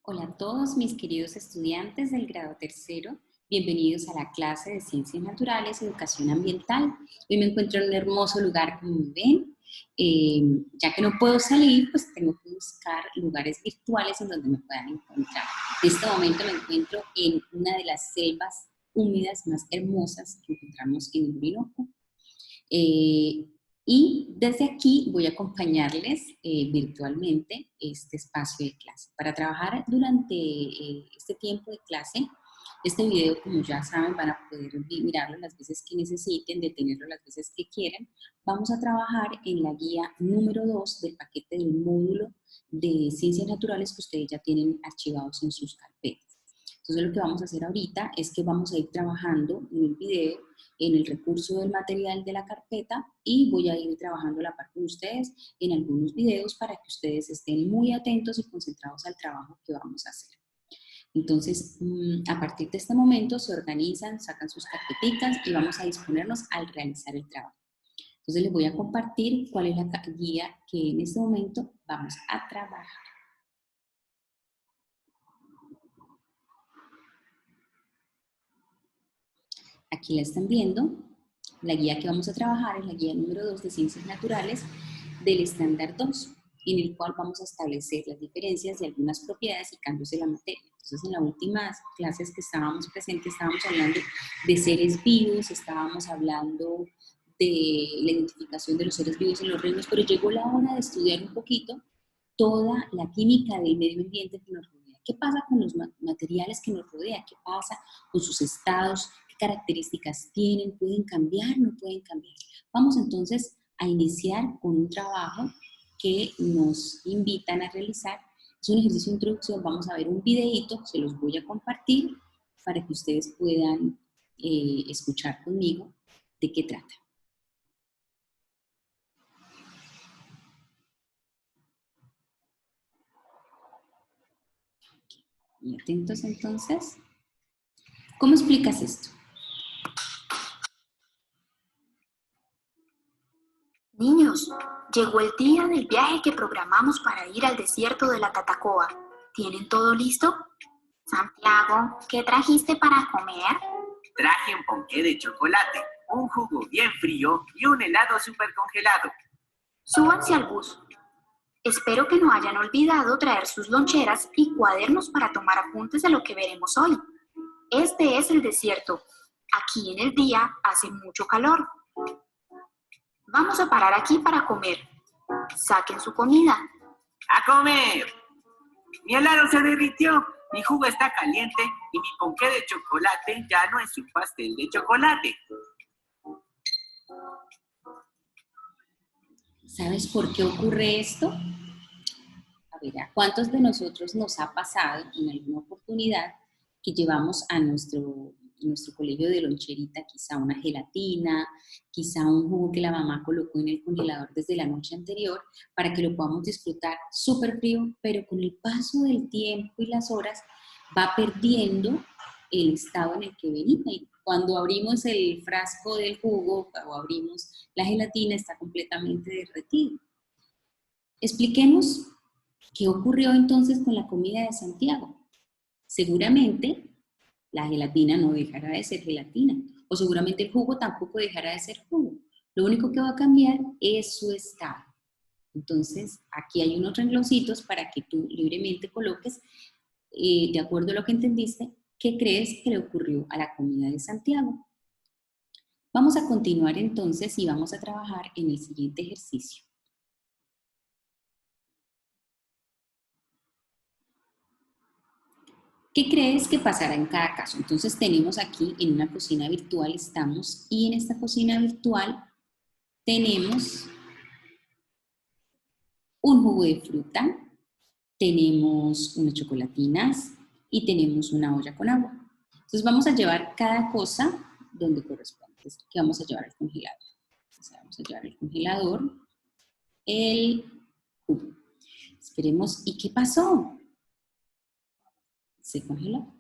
Hola a todos mis queridos estudiantes del grado tercero, bienvenidos a la clase de Ciencias Naturales y Educación Ambiental. Hoy me encuentro en un hermoso lugar, como ven. Ya que no puedo salir, pues tengo que buscar lugares virtuales en donde me puedan encontrar. En este momento me encuentro en una de las selvas húmedas más hermosas que encontramos en el Orinoco. Y desde aquí voy a acompañarles virtualmente este espacio de clase. Para trabajar durante este tiempo de clase, este video, como ya saben, van a poder mirarlo las veces que necesiten, detenerlo las veces que quieran. Vamos a trabajar en la guía número 2 del paquete del módulo de Ciencias Naturales que ustedes ya tienen archivados en sus carpetas. Entonces lo que vamos a hacer ahorita es que vamos a ir trabajando en el video, en el recurso del material de la carpeta, y voy a ir trabajando a la par con ustedes en algunos videos para que ustedes estén muy atentos y concentrados al trabajo que vamos a hacer. Entonces, a partir de este momento se organizan, sacan sus carpeticas y vamos a disponernos al realizar el trabajo. Entonces les voy a compartir cuál es la guía que en este momento vamos a trabajar. Aquí la están viendo. La guía que vamos a trabajar es la guía número 2 de Ciencias Naturales del estándar 2, en el cual vamos a establecer las diferencias de algunas propiedades y cambios de la materia. Entonces, en las últimas clases que estábamos presentes, estábamos hablando de seres vivos, estábamos hablando de la identificación de los seres vivos en los reinos, pero llegó la hora de estudiar un poquito toda la química del medio ambiente que nos rodea. ¿Qué pasa con los materiales que nos rodean? ¿Qué pasa con sus estados? ¿Qué características tienen? ¿Pueden cambiar? ¿No pueden cambiar? Vamos entonces a iniciar con un trabajo que nos invitan a realizar. Es un ejercicio de introducción. Vamos a ver un videíto, se los voy a compartir para que ustedes puedan escuchar conmigo de qué trata. Y atentos entonces. ¿Cómo explicas esto? Niños, llegó el día del viaje que programamos para ir al desierto de la Tatacoa. ¿Tienen todo listo? Santiago, ¿qué trajiste para comer? Traje un ponqué de chocolate, un jugo bien frío y un helado súper congelado. Súbanse al bus. Espero que no hayan olvidado traer sus loncheras y cuadernos para tomar apuntes de lo que veremos hoy. Este es el desierto. Aquí en el día hace mucho calor. Vamos a parar aquí para comer. Saquen su comida. ¡A comer! Mi helado se derritió, mi jugo está caliente y mi ponqué de chocolate ya no es un pastel de chocolate. ¿Sabes por qué ocurre esto? A ver, ¿a cuántos de nosotros nos ha pasado en alguna oportunidad que llevamos a nuestro colegio de loncherita quizá una gelatina, quizá un jugo que la mamá colocó en el congelador desde la noche anterior para que lo podamos disfrutar súper frío, pero con el paso del tiempo y las horas va perdiendo el estado en el que venía? Y cuando abrimos el frasco del jugo o abrimos la gelatina está completamente derretido. Expliquemos qué ocurrió entonces con la comida de Santiago. Seguramente la gelatina no dejará de ser gelatina, o seguramente el jugo tampoco dejará de ser jugo. Lo único que va a cambiar es su estado. Entonces, aquí hay unos rengloncitos para que tú libremente coloques, de acuerdo a lo que entendiste, qué crees que le ocurrió a la comida de Santiago. Vamos a continuar entonces y vamos a trabajar en el siguiente ejercicio. ¿Qué crees que pasará en cada caso? Entonces tenemos aquí en una cocina virtual estamos, y en esta cocina virtual tenemos un jugo de fruta, tenemos unas chocolatinas y tenemos una olla con agua. Entonces vamos a llevar cada cosa donde corresponde. Entonces, ¿qué vamos a llevar al congelador? Entonces, vamos a llevar al congelador el jugo. Esperemos, ¿y qué pasó? Se congeló.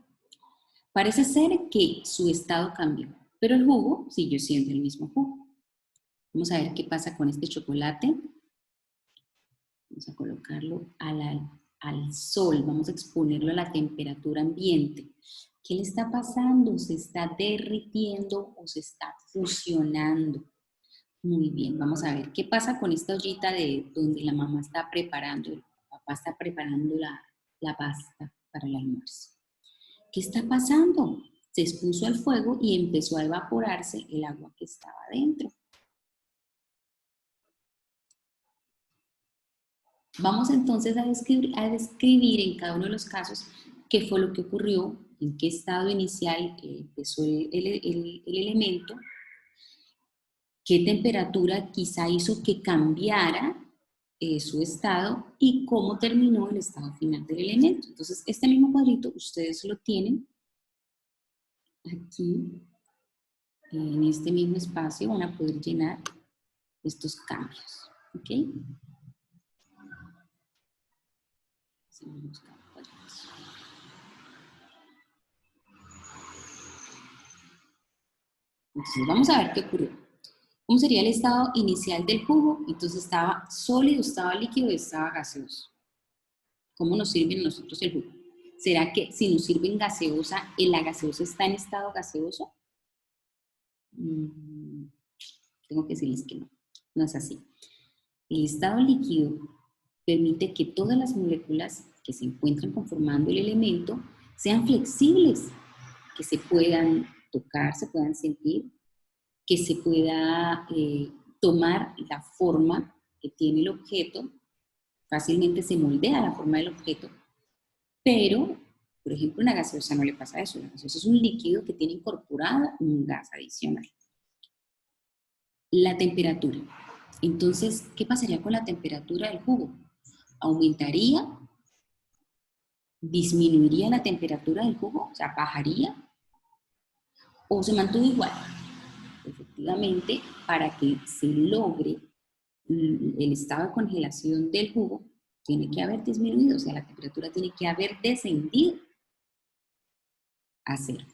Parece ser que su estado cambió, pero el jugo siguió siendo el mismo jugo. Vamos a ver qué pasa con este chocolate. Vamos a colocarlo a al sol, vamos a exponerlo a la temperatura ambiente. ¿Qué le está pasando? ¿Se está derritiendo o se está fusionando? Muy bien, vamos a ver qué pasa con esta ollita de donde la mamá está preparando, el papá está preparando la pasta para el almuerzo. ¿Qué está pasando? Se expuso al fuego y empezó a evaporarse el agua que estaba dentro. Vamos entonces a describir en cada uno de los casos qué fue lo que ocurrió, en qué estado inicial empezó el elemento, qué temperatura quizá hizo que cambiara su estado y cómo terminó el estado final del elemento. Entonces, este mismo cuadrito ustedes lo tienen aquí, en este mismo espacio, van a poder llenar estos cambios. ¿Ok? Entonces, vamos a ver qué ocurrió. ¿Cómo sería el estado inicial del jugo? Entonces, estaba sólido, estaba líquido y estaba gaseoso. ¿Cómo nos sirve a nosotros el jugo? ¿Será que si nos sirve en gaseosa, la gaseosa está en estado gaseoso? Tengo que decirles que no, no es así. El estado líquido permite que todas las moléculas que se encuentran conformando el elemento sean flexibles, que se puedan tocar, se puedan sentir, que se pueda tomar la forma que tiene el objeto, fácilmente se moldea la forma del objeto, pero, por ejemplo, una gaseosa no le pasa eso. La gaseosa es un líquido que tiene incorporado un gas adicional. La temperatura. Entonces, ¿qué pasaría con la temperatura del jugo? ¿Aumentaría? ¿Disminuiría la temperatura del jugo? O sea, ¿bajaría? ¿O se mantuvo igual? Efectivamente, para que se logre el estado de congelación del jugo, tiene que haber disminuido, o sea, la temperatura tiene que haber descendido a cero.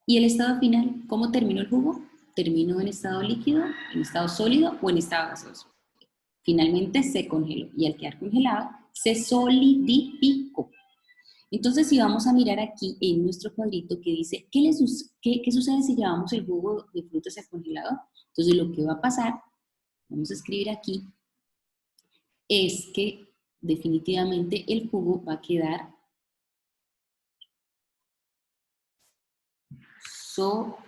¿Y el estado final? ¿Cómo terminó el jugo? ¿Terminó en estado líquido, en estado sólido o en estado gaseoso? Finalmente se congeló y al quedar congelado se solidificó. Entonces, si vamos a mirar aquí en nuestro cuadrito que dice, ¿qué sucede si llevamos el jugo de frutas al congelador? Entonces, lo que va a pasar, vamos a escribir aquí, es que definitivamente el jugo va a quedar solidificado.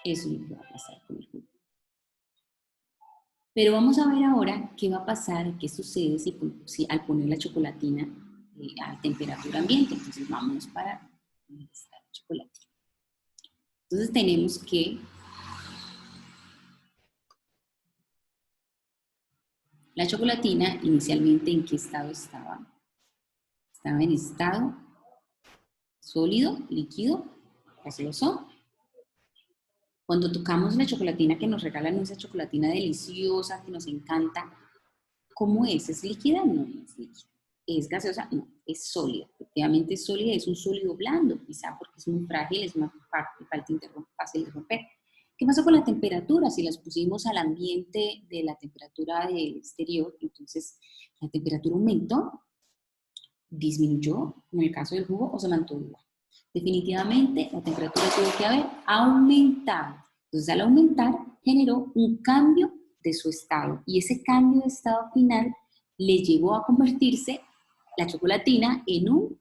Eso es lo que va a pasar con el jugo. Pero vamos a ver ahora qué va a pasar, qué sucede si al poner la chocolatina a temperatura ambiente. Entonces vámonos para esta chocolatina. Entonces tenemos que la chocolatina inicialmente ¿en qué estado estaba? Estaba en estado sólido, líquido, gaseoso. Cuando tocamos la chocolatina que nos regalan, esa chocolatina deliciosa que nos encanta, ¿cómo es? ¿Es líquida? No, no es líquida. ¿Es gaseosa? No, es sólida. Efectivamente es sólida, es un sólido blando, quizá porque es muy frágil, es más fácil de romper. ¿Qué pasó con la temperatura? Si las pusimos al ambiente de la temperatura del exterior, entonces la temperatura aumentó, disminuyó en el caso del jugo o se mantuvo igual. Definitivamente la temperatura tuvo que haber aumentado. Entonces al aumentar generó un cambio de su estado y ese cambio de estado final le llevó a convertirse la chocolatina en un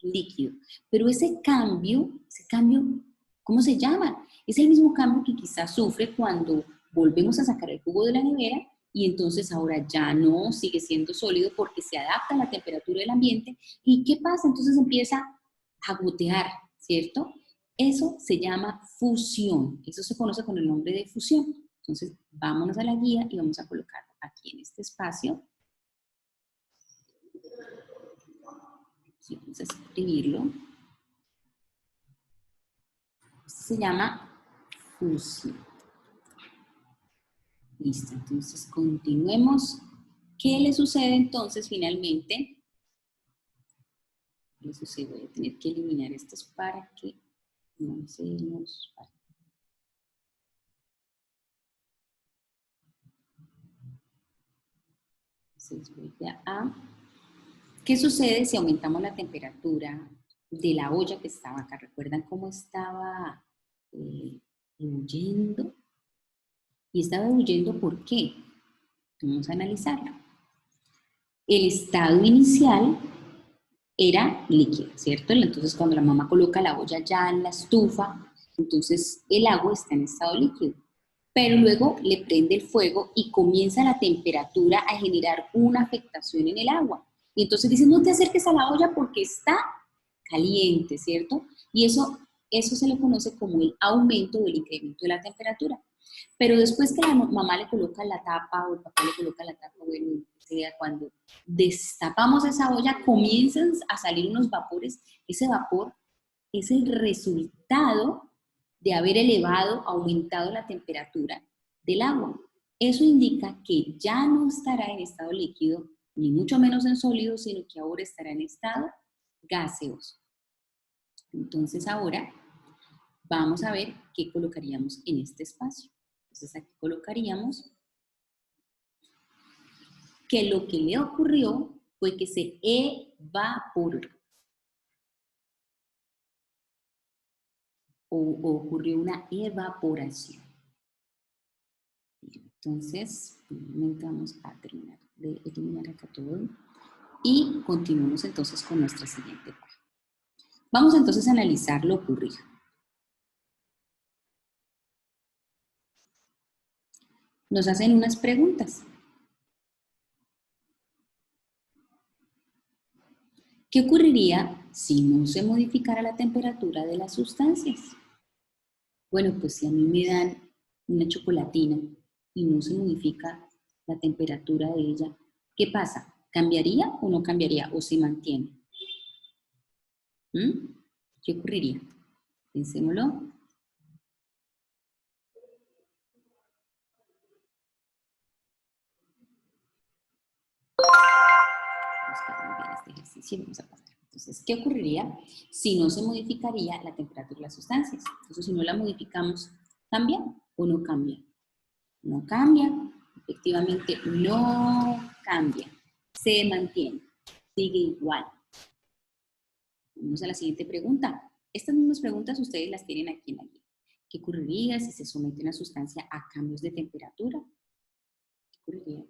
líquido. Pero ese cambio, ¿cómo se llama? Es el mismo cambio que quizás sufre cuando volvemos a sacar el jugo de la nevera y entonces ahora ya no sigue siendo sólido porque se adapta a la temperatura del ambiente. ¿Y qué pasa? Entonces empieza a gotear, ¿cierto? Eso se llama fusión. Eso se conoce con el nombre de fusión. Entonces, vámonos a la guía y vamos a colocar aquí en este espacio. Sí, vamos a escribirlo. Esto se llama fusión. Listo, entonces continuemos. ¿Qué le sucede entonces finalmente? ¿Qué le sucede? Voy a tener que eliminar estos para que no se nos vaya. Entonces voy a... ¿Qué sucede si aumentamos la temperatura de la olla que estaba acá? ¿Recuerdan cómo estaba huyendo? Y estaba huyendo ¿por qué? Vamos a analizarlo. El estado inicial era líquido, ¿cierto? Entonces cuando la mamá coloca la olla ya en la estufa, entonces el agua está en estado líquido. Pero luego le prende el fuego y comienza la temperatura a generar una afectación en el agua. Y entonces dice, no te acerques a la olla porque está caliente, ¿cierto? Y eso se le conoce como el aumento o el incremento de la temperatura. Pero después que la mamá le coloca la tapa o el papá le coloca la tapa, bueno, cuando destapamos esa olla comienzan a salir unos vapores. Ese vapor es el resultado de haber aumentado la temperatura del agua. Eso indica que ya no estará en estado líquido, ni mucho menos en sólido, sino que ahora estará en estado gaseoso. Entonces ahora vamos a ver qué colocaríamos en este espacio. Entonces aquí colocaríamos que lo que le ocurrió fue que se evaporó. O ocurrió una evaporación. Entonces, vamos a terminar de eliminar acá todo y continuamos entonces con nuestra siguiente página. Vamos entonces a analizar lo ocurrido. Nos hacen unas preguntas. ¿Qué ocurriría si no se modificara la temperatura de las sustancias? Bueno, pues si a mí me dan una chocolatina y no se modifica la temperatura de ella, ¿qué pasa? ¿Cambiaría o no cambiaría? ¿O se mantiene? ¿Qué ocurriría? Pensémoslo. Vamos a ver muy bien este ejercicio y vamos a pasar. Entonces, ¿qué ocurriría si no se modificaría la temperatura de las sustancias? Entonces, si no la modificamos, ¿cambia o no cambia? No cambia, efectivamente no cambia, se mantiene, sigue igual. Vamos a la siguiente pregunta. Estas mismas preguntas ustedes las tienen aquí en la guía. ¿Qué ocurriría si se somete una sustancia a cambios de temperatura? ¿Qué ocurriría?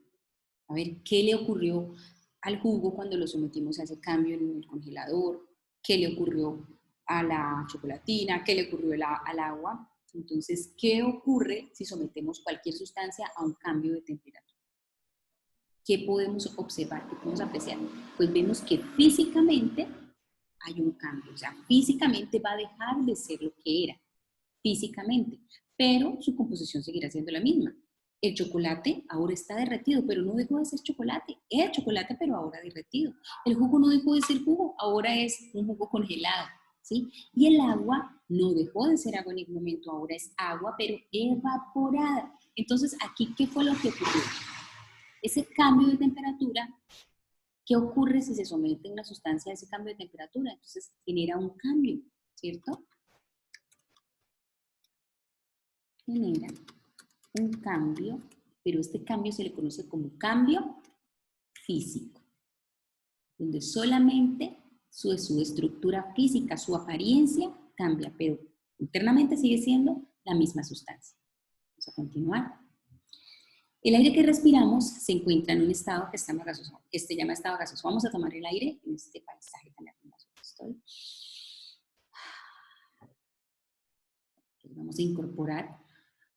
A ver, ¿qué le ocurrió al jugo cuando lo sometimos a ese cambio en el congelador? ¿Qué le ocurrió a la chocolatina? ¿Qué le ocurrió al agua? Entonces, ¿qué ocurre si sometemos cualquier sustancia a un cambio de temperatura? ¿Qué podemos observar? ¿Qué podemos apreciar? Pues vemos que físicamente hay un cambio, o sea, físicamente va a dejar de ser lo que era, físicamente, pero su composición seguirá siendo la misma. El chocolate ahora está derretido, pero no dejó de ser chocolate. Es chocolate, pero ahora derretido. El jugo no dejó de ser jugo, ahora es un jugo congelado, ¿sí? Y el agua no dejó de ser agua en ningún momento, ahora es agua, pero evaporada. Entonces, aquí, ¿qué fue lo que ocurrió? Ese cambio de temperatura, ¿qué ocurre si se somete una sustancia a ese cambio de temperatura? Entonces, genera un cambio, ¿cierto? Genera un cambio, pero este cambio se le conoce como cambio físico, donde solamente su estructura física, su apariencia cambia, pero internamente sigue siendo la misma sustancia. Vamos a continuar. El aire que respiramos se encuentra en un estado que se llama gaseoso. Este llama estado gaseoso. Vamos a tomar el aire en este paisaje tan hermoso que estoy. Vamos a incorporar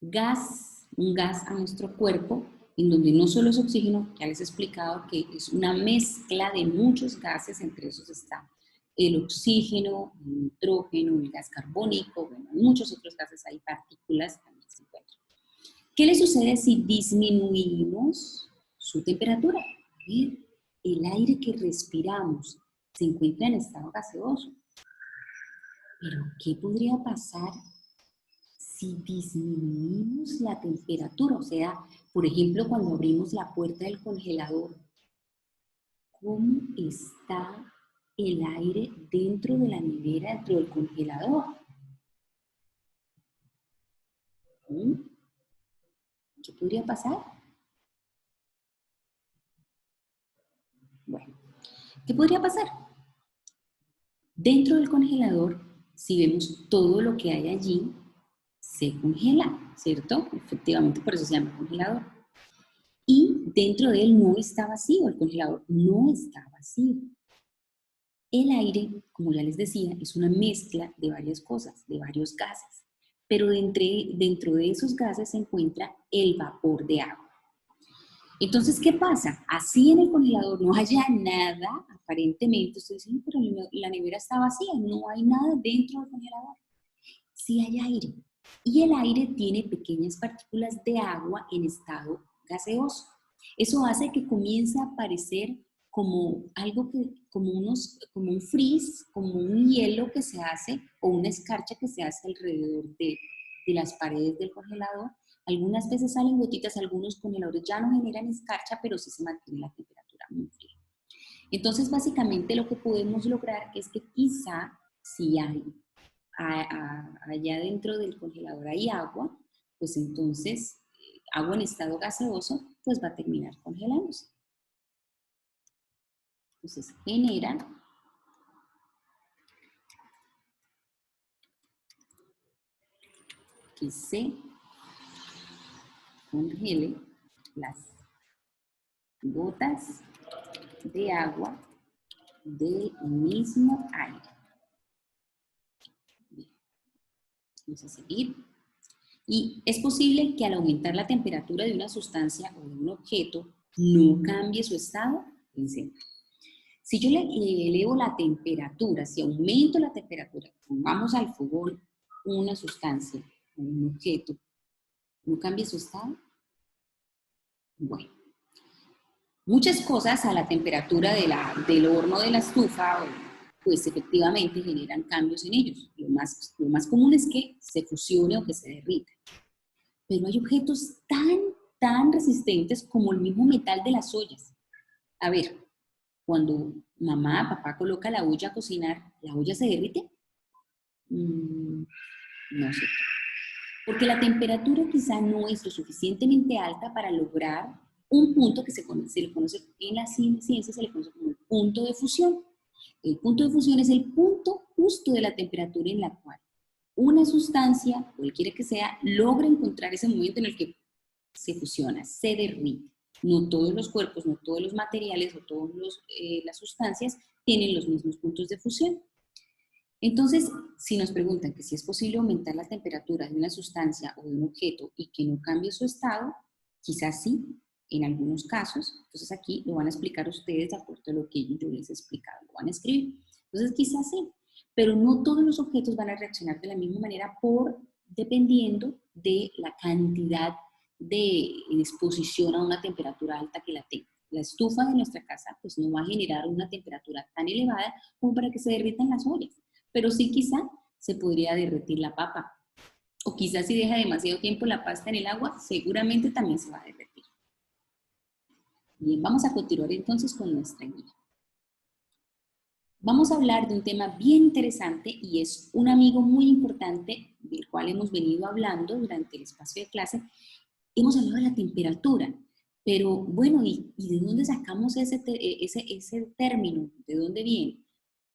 un gas a nuestro cuerpo, en donde no solo es oxígeno, ya les he explicado que es una mezcla de muchos gases, entre esos está el oxígeno, el nitrógeno, el gas carbónico, bueno, muchos otros gases, hay partículas también se encuentran. ¿Qué le sucede si disminuimos su temperatura? El aire que respiramos se encuentra en estado gaseoso. Pero, ¿qué podría pasar si disminuimos la temperatura? O sea, por ejemplo, cuando abrimos la puerta del congelador, ¿cómo está el aire dentro de la nevera, dentro del congelador? ¿Qué podría pasar? Bueno, ¿qué podría pasar? Dentro del congelador, si vemos todo lo que hay allí, se congela, ¿cierto? Efectivamente, por eso se llama congelador. Y dentro de él no está vacío, el congelador no está vacío. El aire, como ya les decía, es una mezcla de varias cosas, de varios gases. Pero dentro de esos gases se encuentra el vapor de agua. Entonces, ¿qué pasa? Así en el congelador no haya nada, aparentemente, ustedes dicen, pero la nevera está vacía, no hay nada dentro del congelador. Sí hay aire. Y el aire tiene pequeñas partículas de agua en estado gaseoso. Eso hace que comience a aparecer como algo como un frizz, como un hielo que se hace, o una escarcha que se hace alrededor de las paredes del congelador. Algunas veces salen gotitas, algunos congeladores ya no generan escarcha, pero sí se mantiene la temperatura muy fría. Entonces, básicamente lo que podemos lograr es que quizá si hay allá dentro del congelador hay agua, pues entonces agua en estado gaseoso, pues va a terminar congelándose. Entonces genera que se congele las gotas de agua del mismo aire. Bien, vamos a seguir. Y es posible que al aumentar la temperatura de una sustancia o de un objeto no cambie su estado. Fíjense. Si yo le elevo la temperatura, si aumento la temperatura, pongamos al fogón una sustancia o un objeto, ¿no cambia su estado? Bueno, muchas cosas a la temperatura del horno de la estufa, pues efectivamente generan cambios en ellos. Lo más común es que se fusione o que se derrita. Pero hay objetos tan resistentes como el mismo metal de las ollas. A ver, cuando mamá, papá coloca la olla a cocinar, ¿la olla se derrite? No sé. Porque la temperatura quizá no es lo suficientemente alta para lograr un punto que se le conoce en la ciencia, se le conoce como el punto de fusión. El punto de fusión es el punto justo de la temperatura en la cual una sustancia, cualquiera que sea, logra encontrar ese momento en el que se fusiona, se derrite. No todos los cuerpos, no todos los materiales o todas las sustancias tienen los mismos puntos de fusión. Entonces, si nos preguntan que si es posible aumentar la temperatura de una sustancia o de un objeto y que no cambie su estado, quizás sí, en algunos casos. Entonces aquí lo van a explicar ustedes de acuerdo a lo que yo les he explicado, lo van a escribir. Entonces quizás sí, pero no todos los objetos van a reaccionar de la misma manera dependiendo de la cantidad de exposición a una temperatura alta que la tenga. La estufa de nuestra casa pues no va a generar una temperatura tan elevada como para que se derritan las ollas, pero sí quizá se podría derretir la papa. O quizás si deja demasiado tiempo la pasta en el agua, seguramente también se va a derretir. Bien, vamos a continuar entonces con nuestra guía. Vamos a hablar de un tema bien interesante y es un amigo muy importante del cual hemos venido hablando durante el espacio de clase. Hemos hablado de la temperatura, pero bueno, ¿y de dónde sacamos ese término? ¿De dónde viene?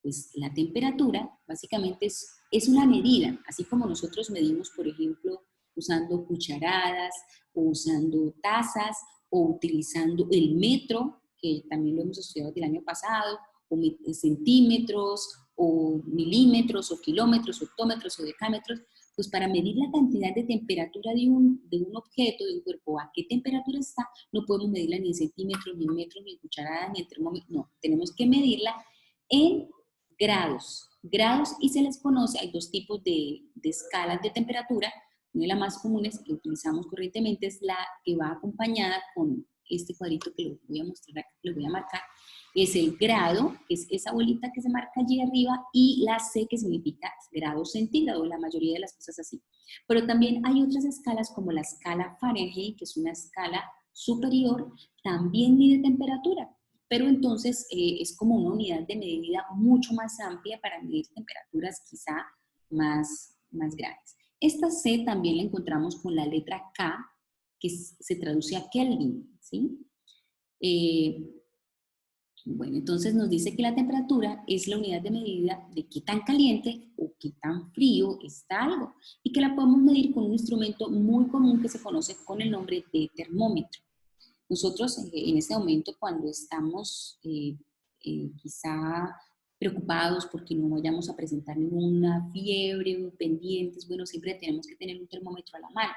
Pues la temperatura básicamente es una medida, así como nosotros medimos, por ejemplo, usando cucharadas o usando tazas o utilizando el metro, que también lo hemos estudiado el año pasado, o centímetros, o milímetros, o kilómetros, o hectómetros, o decámetros, pues para medir la cantidad de temperatura de un objeto, de un cuerpo, a qué temperatura está, no podemos medirla ni en centímetros, ni en metros, ni en cucharadas, ni en termómetros, no, tenemos que medirla en grados, y se les conoce, hay dos tipos de escalas de temperatura. Una de las más comunes que utilizamos corrientemente es la que va acompañada con este cuadrito que les voy a mostrar acá, que les voy a marcar, es el grado, que es esa bolita que se marca allí arriba, y la C, que significa grado centígrado, la mayoría de las cosas así. Pero también hay otras escalas como la escala Fahrenheit, que es una escala superior, también mide temperatura, pero entonces es como una unidad de medida mucho más amplia para medir temperaturas quizá más grandes. Esta C también la encontramos con la letra K, que se traduce a Kelvin, ¿sí? Bueno, entonces nos dice que la temperatura es la unidad de medida de qué tan caliente o qué tan frío está algo y que la podemos medir con un instrumento muy común que se conoce con el nombre de termómetro. Nosotros en este momento cuando estamos quizá preocupados porque no vayamos a presentar ninguna fiebre o pendientes, bueno, siempre tenemos que tener un termómetro a la mano.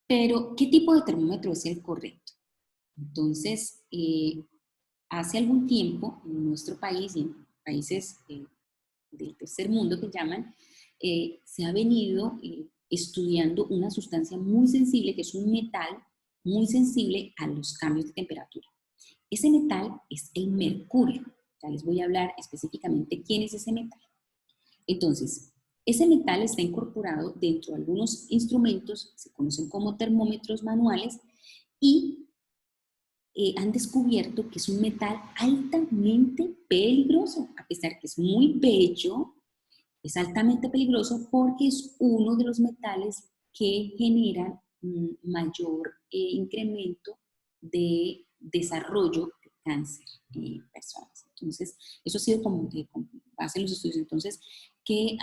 Pero, ¿qué tipo de termómetro es el correcto? Entonces, hace algún tiempo en nuestro país y en países del tercer mundo que llaman, se ha venido estudiando una sustancia muy sensible, que es un metal muy sensible a los cambios de temperatura. Ese metal es el mercurio. Ya les voy a hablar específicamente quién es ese metal. Entonces, ese metal está incorporado dentro de algunos instrumentos, se conocen como termómetros manuales, y han descubierto que es un metal altamente peligroso, a pesar que es muy bello, es altamente peligroso porque es uno de los metales que generan mayor incremento de desarrollo de cáncer en personas. Entonces, eso ha sido como con base en los estudios. Entonces, que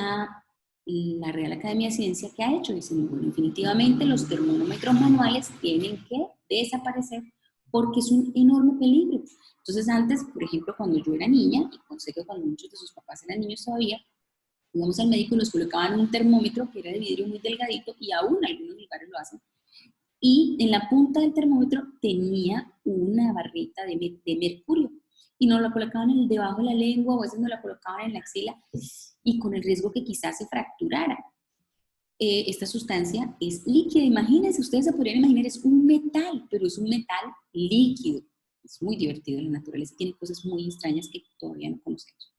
la Real Academia de Ciencia, ¿qué ha hecho? Dicen, bueno, definitivamente los termómetros manuales tienen que desaparecer porque es un enorme peligro. Entonces, antes, por ejemplo, cuando yo era niña, y sé que cuando muchos de sus papás eran niños todavía, íbamos al médico y nos colocaban un termómetro que era de vidrio muy delgadito, y aún algunos lugares lo hacen, y en la punta del termómetro tenía una barrita de mercurio, y nos la colocaban debajo de la lengua, o a veces nos la colocaban en la axila, y con el riesgo que quizás se fracturara. Esta sustancia es líquida, imagínense, ustedes se podrían imaginar, es un metal, pero es un metal líquido. Es muy divertido, la naturaleza tiene cosas muy extrañas que todavía no conocemos.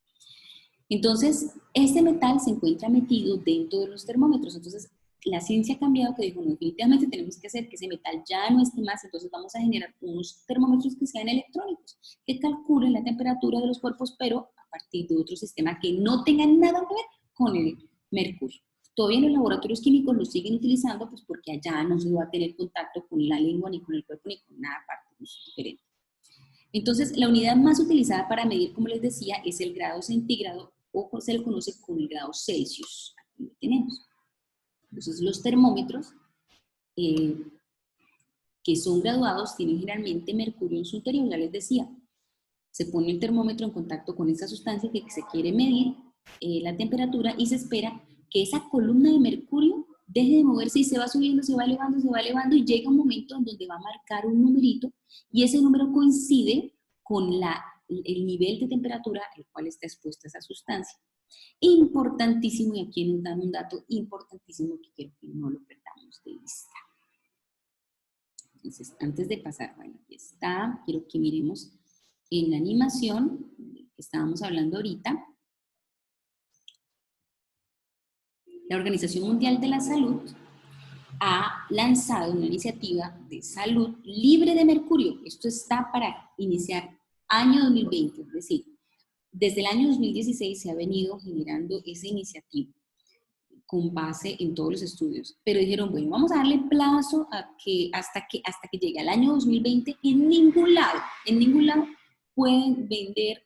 Entonces, este metal se encuentra metido dentro de los termómetros. Entonces, la ciencia ha cambiado, que dijo, no, definitivamente tenemos que hacer que ese metal ya no esté más, entonces vamos a generar unos termómetros que sean electrónicos, que calculen la temperatura de los cuerpos, pero a partir de otro sistema que no tenga nada que ver con el mercurio. Todavía en los laboratorios químicos lo siguen utilizando, pues porque allá no se va a tener contacto con la lengua, ni con el cuerpo, ni con nada aparte, es diferente. Entonces, la unidad más utilizada para medir, como les decía, es el grado centígrado, o se le conoce como el grado Celsius. Aquí lo tenemos. Entonces, los termómetros que son graduados tienen generalmente mercurio en su interior, ya les decía. Se pone el termómetro en contacto con esa sustancia que se quiere medir la temperatura, y se espera que esa columna de mercurio deje de moverse y se va subiendo, se va elevando, y llega un momento en donde va a marcar un numerito, y ese número coincide con el nivel de temperatura al cual está expuesta esa sustancia. Importantísimo, y aquí nos dan un dato importantísimo que quiero que no lo perdamos de vista. Entonces, antes de pasar, bueno, aquí está, quiero que miremos en la animación que estábamos hablando ahorita. La Organización Mundial de la Salud ha lanzado una iniciativa de salud libre de mercurio. Esto está para iniciar año 2020, es decir, desde el año 2016 se ha venido generando esa iniciativa con base en todos los estudios, pero dijeron, bueno, vamos a darle plazo hasta que llegue al año 2020, en ningún lado pueden vender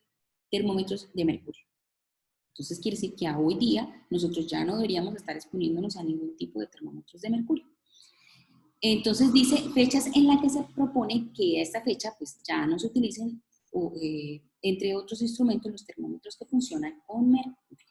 termómetros de mercurio. Entonces quiere decir que a hoy día nosotros ya no deberíamos estar exponiéndonos a ningún tipo de termómetros de mercurio. Entonces dice fechas en las que se propone que a esta fecha pues ya no se utilicen, entre otros instrumentos, los termómetros que funcionan con mercurio.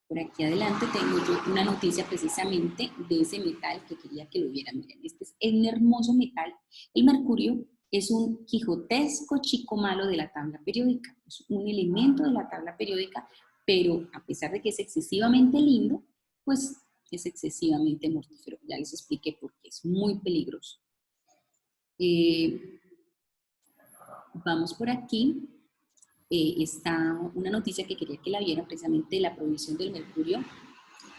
Por aquí adelante tengo yo una noticia precisamente de ese metal que quería que lo vieran. Miren, este es un hermoso metal. El mercurio es un quijotesco chico malo de la tabla periódica. Es un elemento de la tabla periódica, pero a pesar de que es excesivamente lindo, pues es excesivamente mortífero. Ya les expliqué por qué, es muy peligroso. Vamos por aquí. Está una noticia que quería que la vieran, precisamente de la provisión del mercurio.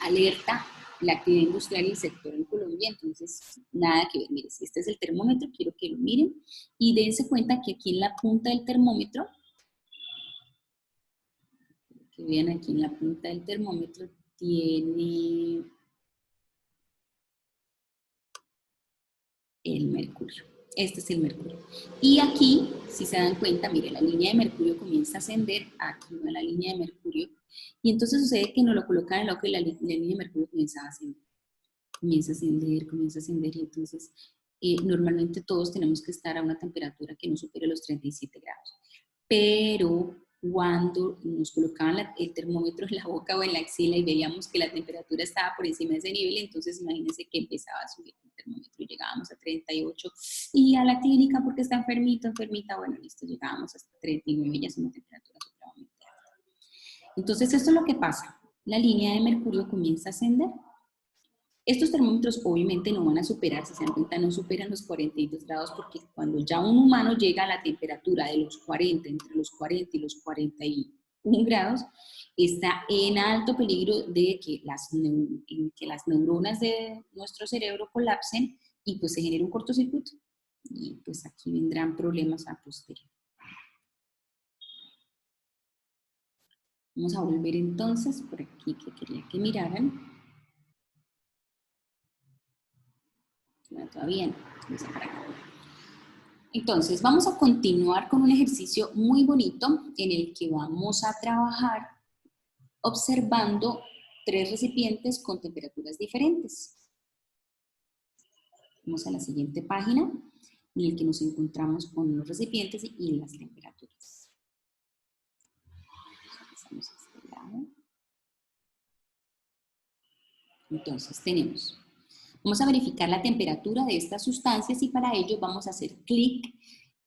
Alerta la actividad industrial y el sector en Colombia. Entonces, nada que ver. Miren, si este es el termómetro, quiero que lo miren y dense cuenta que aquí en la punta del termómetro, que vean aquí en la punta del termómetro, tiene el mercurio. Este es el mercurio. Y aquí, si se dan cuenta, mire, la línea de mercurio comienza a ascender, aquí va la línea de mercurio, y entonces sucede que nos lo colocan en el ojo y la línea de mercurio comienza a ascender. Comienza a ascender, y entonces normalmente todos tenemos que estar a una temperatura que no supere los 37 grados. Pero cuando nos colocaban el termómetro en la boca o en la axila y veíamos que la temperatura estaba por encima de ese nivel, entonces imagínense que empezaba a subir el termómetro y llegábamos a 38 y a la clínica porque está enfermito, enfermita, bueno, listo, llegábamos hasta 39, ya es una temperatura supremamente alta. Entonces esto es lo que pasa, la línea de mercurio comienza a ascender. Estos termómetros obviamente no van a superar, si se dan cuenta, no superan los 42 grados porque cuando ya un humano llega a la temperatura de los 40, entre los 40 y los 41 grados, está en alto peligro de que las neuronas de nuestro cerebro colapsen y pues se genere un cortocircuito. Y pues aquí vendrán problemas a posteriori. Vamos a volver entonces por aquí que quería que miraran. Bueno, todavía no. Entonces, vamos a continuar con un ejercicio muy bonito en el que vamos a trabajar observando 3 recipientes con temperaturas diferentes. Vamos a la siguiente página en el que nos encontramos con los recipientes y las temperaturas. Empezamos a este lado. Entonces, tenemos... Vamos a verificar la temperatura de estas sustancias y para ello vamos a hacer clic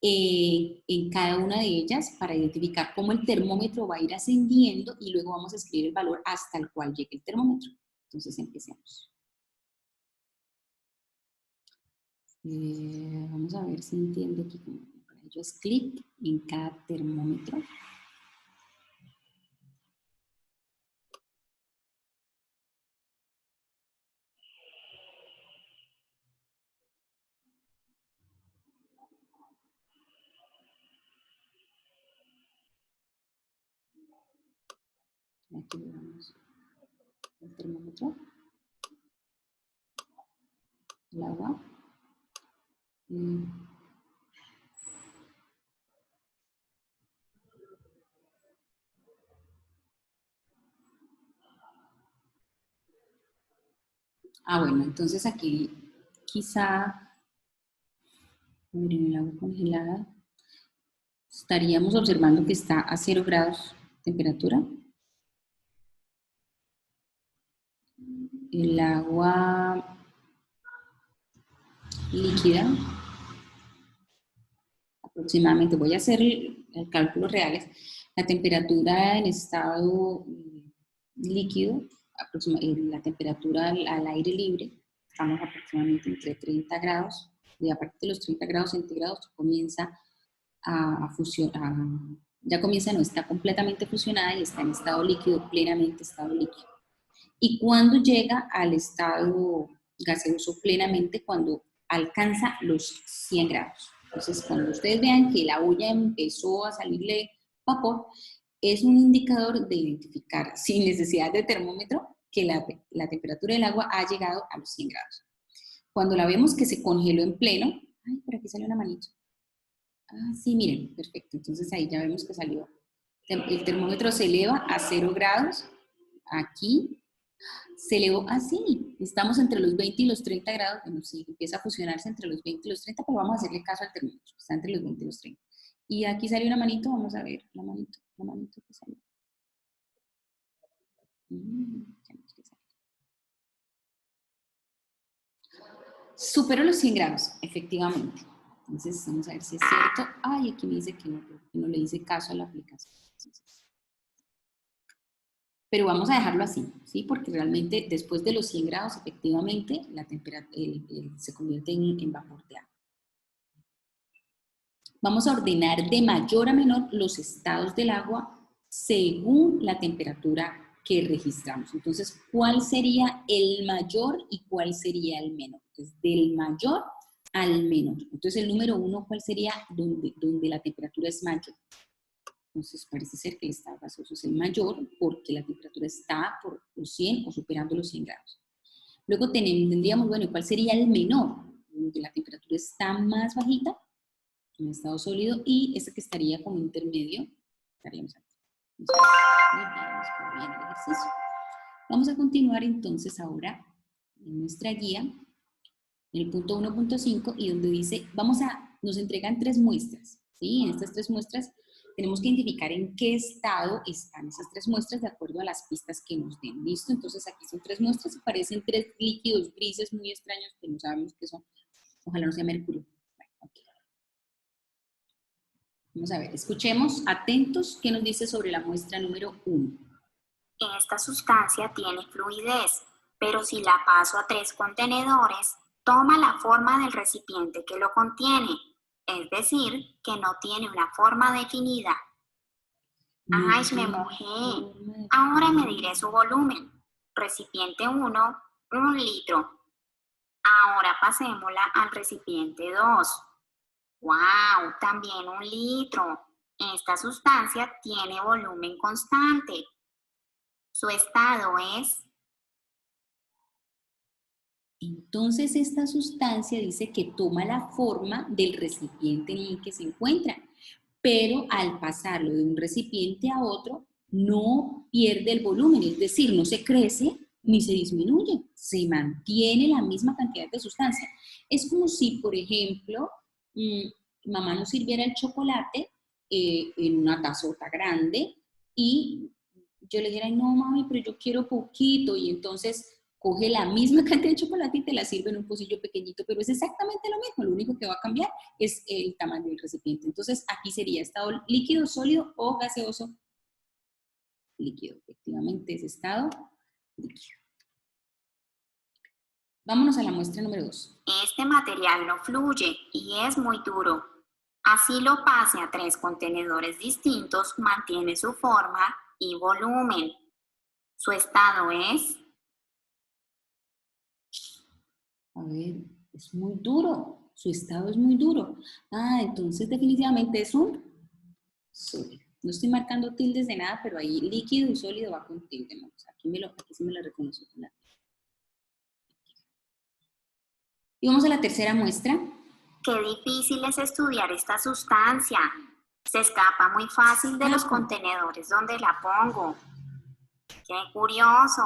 en cada una de ellas para identificar cómo el termómetro va a ir ascendiendo y luego vamos a escribir el valor hasta el cual llegue el termómetro. Entonces empecemos. Vamos a ver si entiende aquí. Para ello es clic en cada termómetro. Aquí vemos el termómetro, el agua. Bueno, entonces aquí quizá, miren, el agua congelada, estaríamos observando que está a 0 grados de temperatura. El agua líquida, aproximadamente, voy a hacer el cálculos reales, la temperatura en estado líquido, la temperatura al aire libre, estamos aproximadamente entre 30 grados, y a partir de los 30 grados centígrados comienza a fusionar, ya comienza, no está completamente fusionada y está en estado líquido, plenamente estado líquido. Y cuando llega al estado gaseoso plenamente, cuando alcanza los 100 grados. Entonces, cuando ustedes vean que la olla empezó a salirle vapor, es un indicador de identificar, sin necesidad de termómetro, que la temperatura del agua ha llegado a los 100 grados. Cuando la vemos que se congeló en pleno, ay, por aquí salió una manito. Sí, miren, perfecto. Entonces ahí ya vemos que salió. El termómetro se eleva a 0 grados. Aquí se elevó así. Estamos entre los 20 y los 30 grados. Bueno, sí, empieza a fusionarse entre los 20 y los 30, pero vamos a hacerle caso al termómetro. Está entre los 20 y los 30. Y aquí salió una manito. Vamos a ver la manito que salió. Superó los 100 grados, efectivamente. Entonces, vamos a ver si es cierto. Ay, aquí me dice que no le hice caso a la aplicación. Pero vamos a dejarlo así, ¿sí? Porque realmente después de los 100 grados, efectivamente, la temperatura se convierte en vapor de agua. Vamos a ordenar de mayor a menor los estados del agua según la temperatura que registramos. Entonces, ¿cuál sería el mayor y cuál sería el menor? Entonces, del mayor al menor. Entonces, el número 1, ¿cuál sería? Donde la temperatura es mayor. Entonces, parece ser que el estado gaseoso es el mayor porque la temperatura está por los 100 o superando los 100 grados. Luego tendríamos, bueno, ¿cuál sería el menor? donde la temperatura está más bajita, en estado sólido, y este que estaría como intermedio, estaríamos aquí. Muy bien el ejercicio. Vamos a continuar entonces ahora en nuestra guía, en el punto 1.5, y donde dice, nos entregan 3 muestras, ¿sí? En estas 3 muestras tenemos que identificar en qué estado están esas 3 muestras de acuerdo a las pistas que nos den, ¿listo? Entonces aquí son 3 muestras, aparecen 3 líquidos grises muy extraños que no sabemos qué son. Ojalá no sea mercurio. Bueno, okay. Vamos a ver, escuchemos, atentos, qué nos dice sobre la muestra número 1. Esta sustancia tiene fluidez, pero si la paso a 3 contenedores, toma la forma del recipiente que lo contiene, es decir, que no tiene una forma definida. ¡Ay, me mojé! Ahora mediré su volumen. Recipiente 1, 1 litro. Ahora pasémosla al recipiente 2. ¡Wow! También 1 litro. Esta sustancia tiene volumen constante. Su estado es... Entonces esta sustancia dice que toma la forma del recipiente en el que se encuentra, pero al pasarlo de un recipiente a otro no pierde el volumen, es decir, no se crece ni se disminuye, se mantiene la misma cantidad de sustancia. Es como si, por ejemplo, mamá nos sirviera el chocolate en una tazota grande y yo le dijera, no mami, pero yo quiero poquito, y entonces coge la misma cantidad de chocolate y te la sirve en un pocillo pequeñito, pero es exactamente lo mismo, lo único que va a cambiar es el tamaño del recipiente. Entonces aquí sería estado líquido, sólido o gaseoso. Líquido, efectivamente es estado líquido. Vámonos a la muestra número 2. Este material no fluye y es muy duro. Así lo pase a 3 contenedores distintos, mantiene su forma y volumen. Su estado es... A ver, es muy duro. Su estado es muy duro. Ah, entonces definitivamente es un sólido. No estoy marcando tildes de nada, pero ahí líquido y sólido va con tilde. ¿No? O sea, aquí sí me lo reconoció con la tilde. Y vamos a la tercera muestra. Qué difícil es estudiar esta sustancia. Se escapa muy fácil de los contenedores donde la pongo. Qué curioso.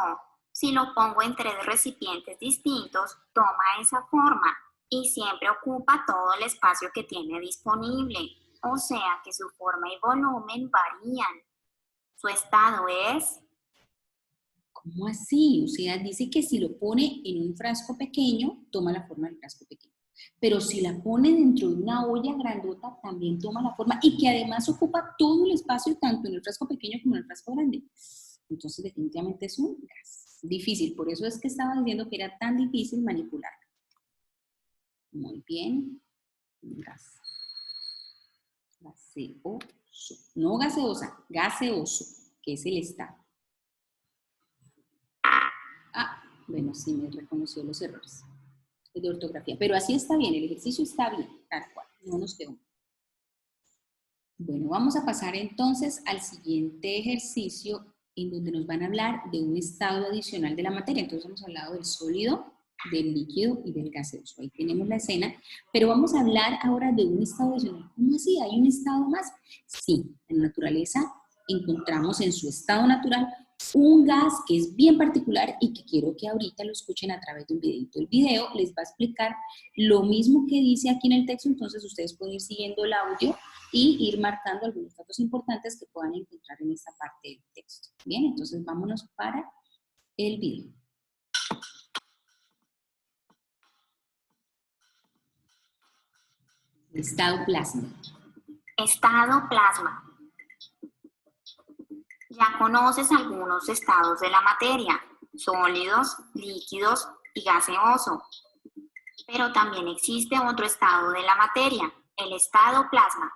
Si lo pongo en 3 recipientes distintos, toma esa forma y siempre ocupa todo el espacio que tiene disponible. O sea que su forma y volumen varían. Su estado es... ¿Cómo así? O sea, dice que si lo pone en un frasco pequeño, toma la forma del frasco pequeño. Pero si la pone dentro de una olla grandota, también toma la forma y que además ocupa todo el espacio, tanto en el frasco pequeño como en el frasco grande. Entonces, definitivamente es un gas. Difícil, por eso es que estaba diciendo que era tan difícil manipular. Muy bien. Gas. Gaseoso. No gaseosa, gaseoso, que es el estado. Ah, bueno, sí me reconoció los errores de ortografía, pero así está bien, el ejercicio está bien, tal cual, no nos quedó. Bueno, vamos a pasar entonces al siguiente ejercicio en donde nos van a hablar de un estado adicional de la materia. Entonces hemos hablado del sólido, del líquido y del gaseoso. Ahí tenemos la escena, pero vamos a hablar ahora de un estado adicional. ¿Cómo así? ¿Hay un estado más? Sí, en la naturaleza encontramos en su estado natural un gas que es bien particular y que quiero que ahorita lo escuchen a través de un videito. El video les va a explicar lo mismo que dice aquí en el texto, entonces ustedes pueden ir siguiendo el audio y ir marcando algunos datos importantes que puedan encontrar en esta parte del texto. Bien, entonces vámonos para el video. Estado plasma. Estado plasma. Ya conoces algunos estados de la materia, sólidos, líquidos y gaseoso. Pero también existe otro estado de la materia, el estado plasma.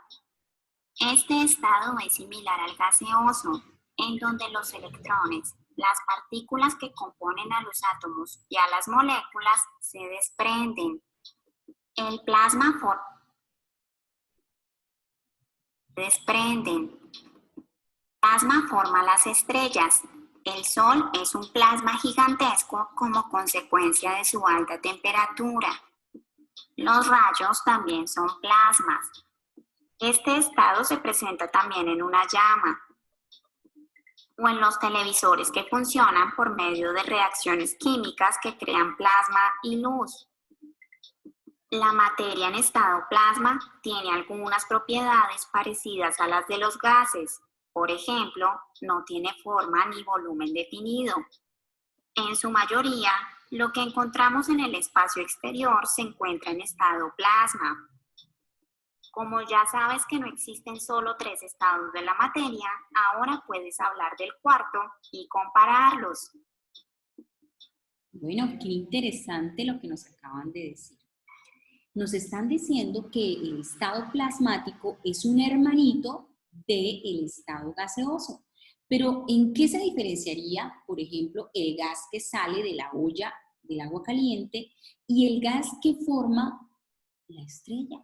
Este estado es similar al gaseoso, en donde los electrones, las partículas que componen a los átomos y a las moléculas, se desprenden. El plasma forma las estrellas. El Sol es un plasma gigantesco como consecuencia de su alta temperatura. Los rayos también son plasmas. Este estado se presenta también en una llama o en los televisores que funcionan por medio de reacciones químicas que crean plasma y luz. La materia en estado plasma tiene algunas propiedades parecidas a las de los gases. Por ejemplo, no tiene forma ni volumen definido. En su mayoría, lo que encontramos en el espacio exterior se encuentra en estado plasma. Como ya sabes que no existen solo 3 estados de la materia, ahora puedes hablar del cuarto y compararlos. Bueno, qué interesante lo que nos acaban de decir. Nos están diciendo que el estado plasmático es un hermanito del estado gaseoso. Pero, ¿en qué se diferenciaría, por ejemplo, el gas que sale de la olla del agua caliente y el gas que forma la estrella?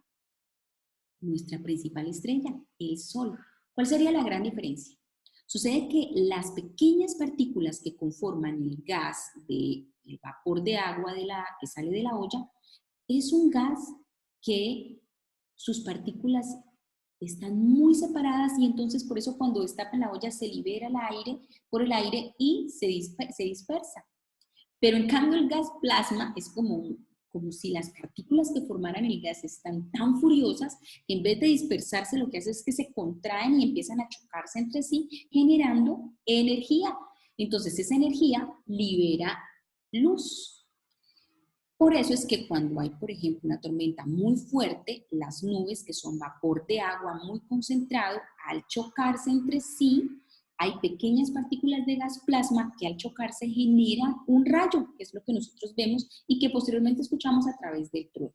Nuestra principal estrella, el Sol. ¿Cuál sería la gran diferencia? Sucede que las pequeñas partículas que conforman el gas del vapor de agua que sale de la olla es un gas que sus partículas están muy separadas y entonces por eso cuando destapan la olla se libera el aire por el aire y se dispersa. Pero en cambio el gas plasma es como si las partículas que formaran el gas están tan furiosas que en vez de dispersarse lo que hace es que se contraen y empiezan a chocarse entre sí generando energía. Entonces esa energía libera luz. Por eso es que cuando hay, por ejemplo, una tormenta muy fuerte, las nubes, que son vapor de agua muy concentrado, al chocarse entre sí, hay pequeñas partículas de gas plasma que al chocarse generan un rayo, que es lo que nosotros vemos y que posteriormente escuchamos a través del trueno.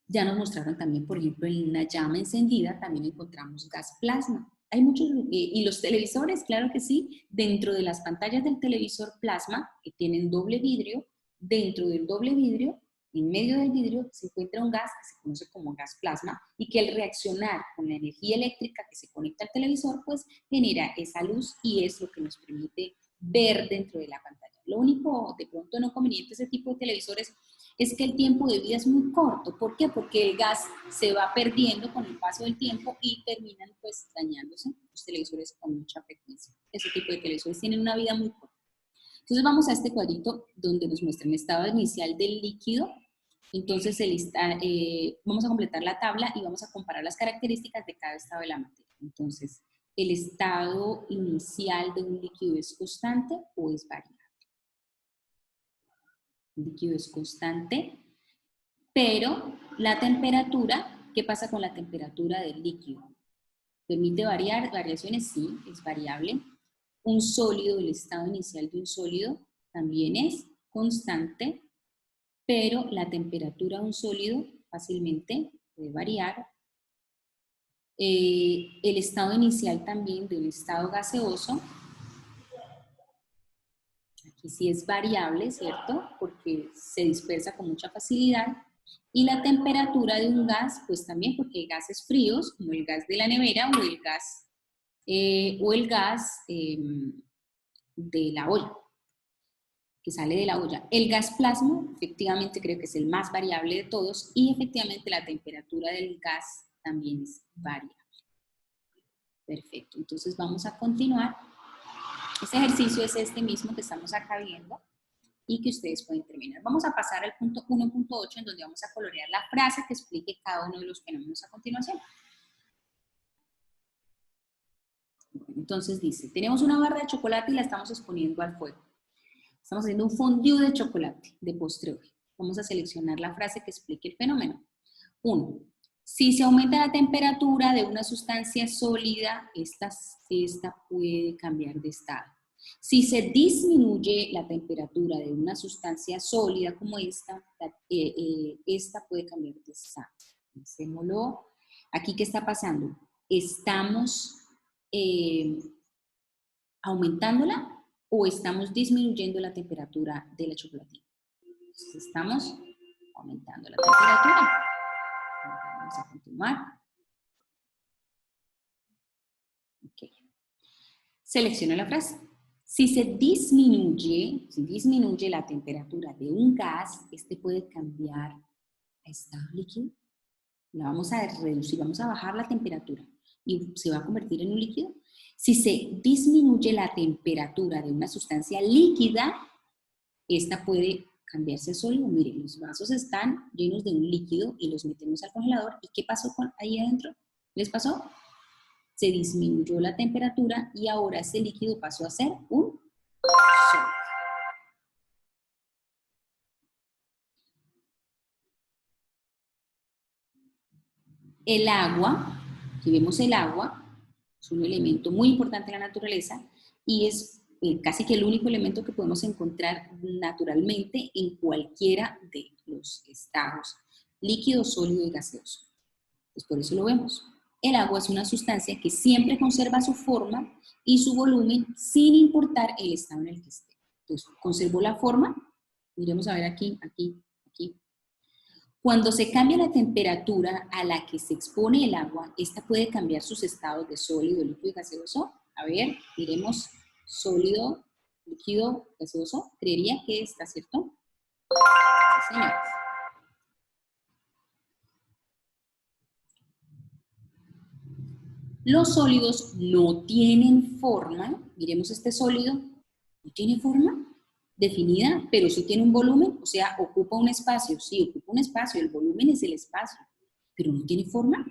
Ya nos mostraron también, por ejemplo, en una llama encendida también encontramos gas plasma. Hay muchos, y los televisores, claro que sí, dentro de las pantallas del televisor plasma, que tienen doble vidrio, dentro del doble vidrio, en medio del vidrio, se encuentra un gas que se conoce como gas plasma y que al reaccionar con la energía eléctrica que se conecta al televisor, pues genera esa luz y es lo que nos permite ver dentro de la pantalla. Lo único, de pronto, no conveniente de ese tipo de televisores es que el tiempo de vida es muy corto. ¿Por qué? Porque el gas se va perdiendo con el paso del tiempo y terminan pues dañándose los televisores con mucha frecuencia. Ese tipo de televisores tienen una vida muy corta. Entonces vamos a este cuadrito donde nos muestra el estado inicial del líquido. Entonces vamos a completar la tabla y vamos a comparar las características de cada estado de la materia. Entonces, ¿el estado inicial de un líquido es constante o es variable? El líquido es constante, pero la temperatura, ¿qué pasa con la temperatura del líquido? ¿Permite variaciones? Sí, es variable. Un sólido, el estado inicial de un sólido también es constante, pero la temperatura de un sólido fácilmente puede variar. El estado inicial también de un estado gaseoso, aquí sí es variable, ¿cierto? Porque se dispersa con mucha facilidad. Y la temperatura de un gas, pues también porque hay gases fríos, como el gas de la nevera o el gas de la olla, que sale de la olla. El gas plasma, efectivamente creo que es el más variable de todos y efectivamente la temperatura del gas también es variable. Perfecto, entonces vamos a continuar. Este ejercicio es este mismo que estamos acá viendo y que ustedes pueden terminar. Vamos a pasar al punto 1.8 en donde vamos a colorear la frase que explique cada uno de los fenómenos a continuación. Entonces dice, tenemos una barra de chocolate y la estamos exponiendo al fuego. Estamos haciendo un fondue de chocolate de postre hoy. Vamos a seleccionar la frase que explique el fenómeno. 1. Si se aumenta la temperatura de una sustancia sólida, esta puede cambiar de estado. Si se disminuye la temperatura de una sustancia sólida como esta puede cambiar de estado. Pensémoslo. Aquí, ¿qué está pasando? Estamos aumentándola o estamos disminuyendo la temperatura de la chocolatina. Entonces, estamos aumentando la temperatura. Vamos a continuar. Okay. Selecciona la frase. Si disminuye la temperatura de un gas, este puede cambiar a estado líquido, la vamos a reducir, vamos a bajar la temperatura y se va a convertir en un líquido. Si se disminuye la temperatura de una sustancia líquida, esta puede cambiarse a sólido. Miren, los vasos están llenos de un líquido y los metemos al congelador. ¿Y qué pasó ahí adentro? ¿Les pasó? Se disminuyó la temperatura y ahora ese líquido pasó a ser un sólido. El agua, si vemos el agua, es un elemento muy importante en la naturaleza y es casi que el único elemento que podemos encontrar naturalmente en cualquiera de los estados, líquido, sólido y gaseoso. Pues por eso lo vemos. El agua es una sustancia que siempre conserva su forma y su volumen sin importar el estado en el que esté. Entonces, conservó la forma. Miremos a ver aquí, aquí, aquí. Cuando se cambia la temperatura a la que se expone el agua, esta puede cambiar sus estados de sólido, líquido y gaseoso. A ver, miremos sólido, líquido, gaseoso. Creería que está, ¿cierto? Sí, señores. Los sólidos no tienen forma. Miremos este sólido. No tiene forma definida, pero sí tiene un volumen, o sea, ocupa un espacio. Sí, ocupa un espacio, el volumen es el espacio, pero no tiene forma.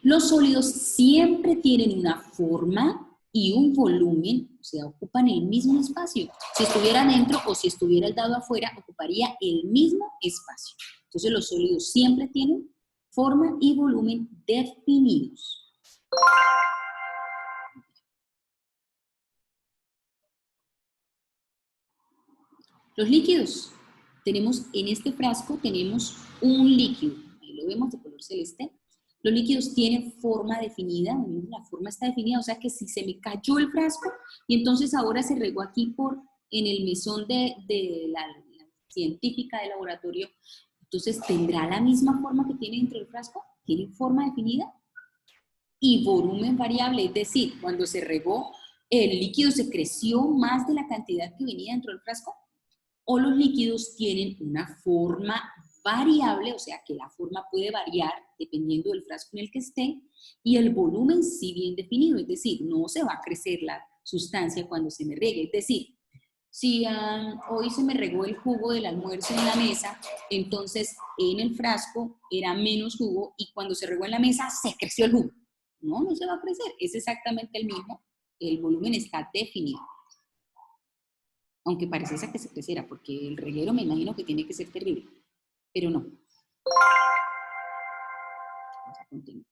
Los sólidos siempre tienen una forma y un volumen, o sea, ocupan el mismo espacio. Si estuviera dentro o si estuviera el dado afuera, ocuparía el mismo espacio. Entonces los sólidos siempre tienen forma y volumen definidos. Los líquidos. Tenemos en este frasco, tenemos un líquido. Ahí lo vemos de color celeste. Los líquidos tienen forma definida. La forma está definida, o sea que si se me cayó el frasco y entonces ahora se regó aquí en el mesón de la científica de laboratorio, entonces ¿tendrá la misma forma que tiene dentro del frasco? ¿Tiene forma definida? Y volumen variable, es decir, cuando se regó, el líquido se creció más de la cantidad que venía dentro del frasco. O los líquidos tienen una forma variable, o sea que la forma puede variar dependiendo del frasco en el que esté, y el volumen sí bien definido, es decir, no se va a crecer la sustancia cuando se me regue. Es decir, si hoy se me regó el jugo del almuerzo en la mesa, entonces en el frasco era menos jugo y cuando se regó en la mesa se creció el jugo. No, no se va a crecer, es exactamente el mismo, el volumen está definido. Aunque pareciese que se creciera, porque el reguero me imagino que tiene que ser terrible, pero no. Vamos a continuar.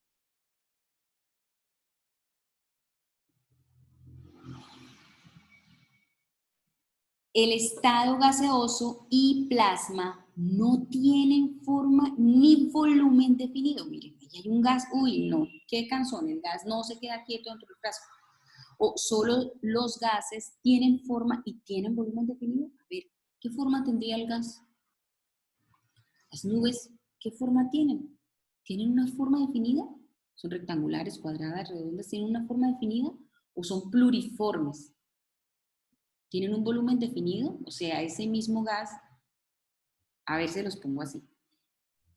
El estado gaseoso y plasma no tienen forma ni volumen definido. Miren, ahí hay un gas, uy, no, qué cansón, el gas no se queda quieto dentro del frasco. O solo los gases tienen forma y tienen volumen definido. A ver, ¿qué forma tendría el gas? Las nubes, ¿qué forma tienen? ¿Tienen una forma definida? ¿Son rectangulares, cuadradas, redondas? ¿Tienen una forma definida? ¿O son pluriformes? ¿Tienen un volumen definido? O sea, ese mismo gas, a ver, se los pongo así.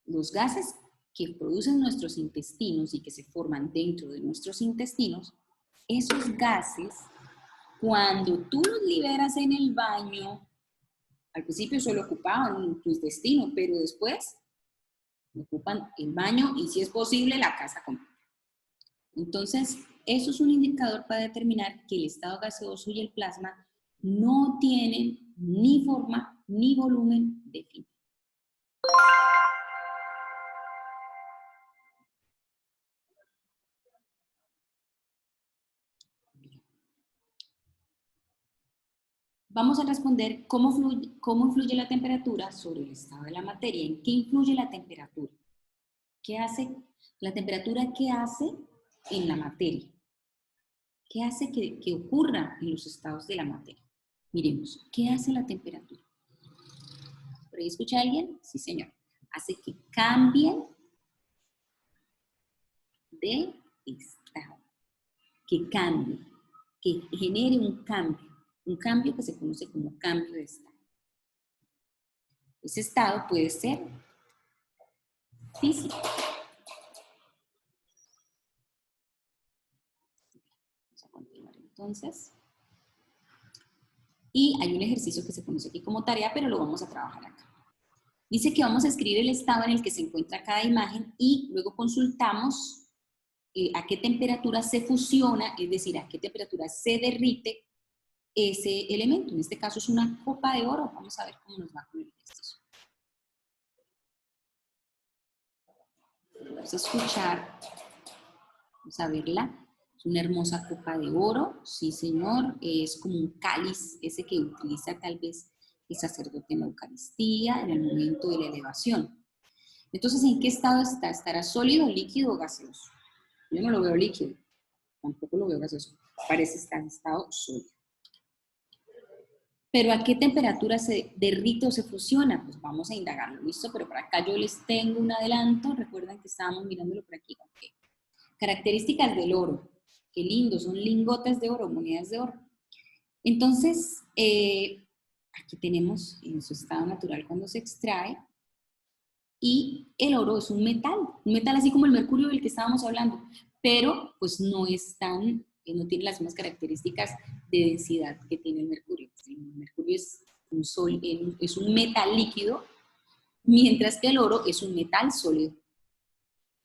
Los gases que producen nuestros intestinos y que se forman dentro de nuestros intestinos, esos gases, cuando tú los liberas en el baño, al principio solo ocupaban tu intestino, pero después ocupan el baño y, si es posible, la casa completa. Entonces, eso es un indicador para determinar que el estado gaseoso y el plasma no tienen ni forma ni volumen definido. Vamos a responder cómo influye la temperatura sobre el estado de la materia. ¿En qué influye la temperatura? ¿Qué hace la temperatura? ¿Qué hace en la materia? ¿Qué hace que ocurra en los estados de la materia? Miremos, ¿qué hace la temperatura? ¿Por ahí escucha alguien? Sí, señor. Hace que cambien de estado. Que cambie, que genere un cambio que se conoce como cambio de estado. Ese estado puede ser física. Vamos a continuar entonces. Y hay un ejercicio que se conoce aquí como tarea, pero lo vamos a trabajar acá. Dice que vamos a escribir el estado en el que se encuentra cada imagen y luego consultamos a qué temperatura se fusiona, es decir, a qué temperatura se derrite ese elemento. En este caso es una copa de oro. Vamos a ver cómo nos va con el ejercicio. Vamos a escuchar, vamos a verla. Es una hermosa copa de oro, sí señor, es como un cáliz, ese que utiliza tal vez el sacerdote en la Eucaristía, en el momento de la elevación. Entonces, ¿en qué estado está? ¿Estará sólido, líquido o gaseoso? Yo no lo veo líquido, tampoco lo veo gaseoso, parece estar en estado sólido. ¿Pero a qué temperatura se derrite o se fusiona? Pues vamos a indagarlo, ¿listo? Pero por acá yo les tengo un adelanto, recuerdan que estábamos mirándolo por aquí. Okay. Características del oro. Qué lindo, son lingotes de oro, monedas de oro. Entonces, aquí tenemos en su estado natural cuando se extrae, y el oro es un metal así como el mercurio del que estábamos hablando, pero pues no tiene las mismas características de densidad que tiene el mercurio. El mercurio es un metal líquido, mientras que el oro es un metal sólido.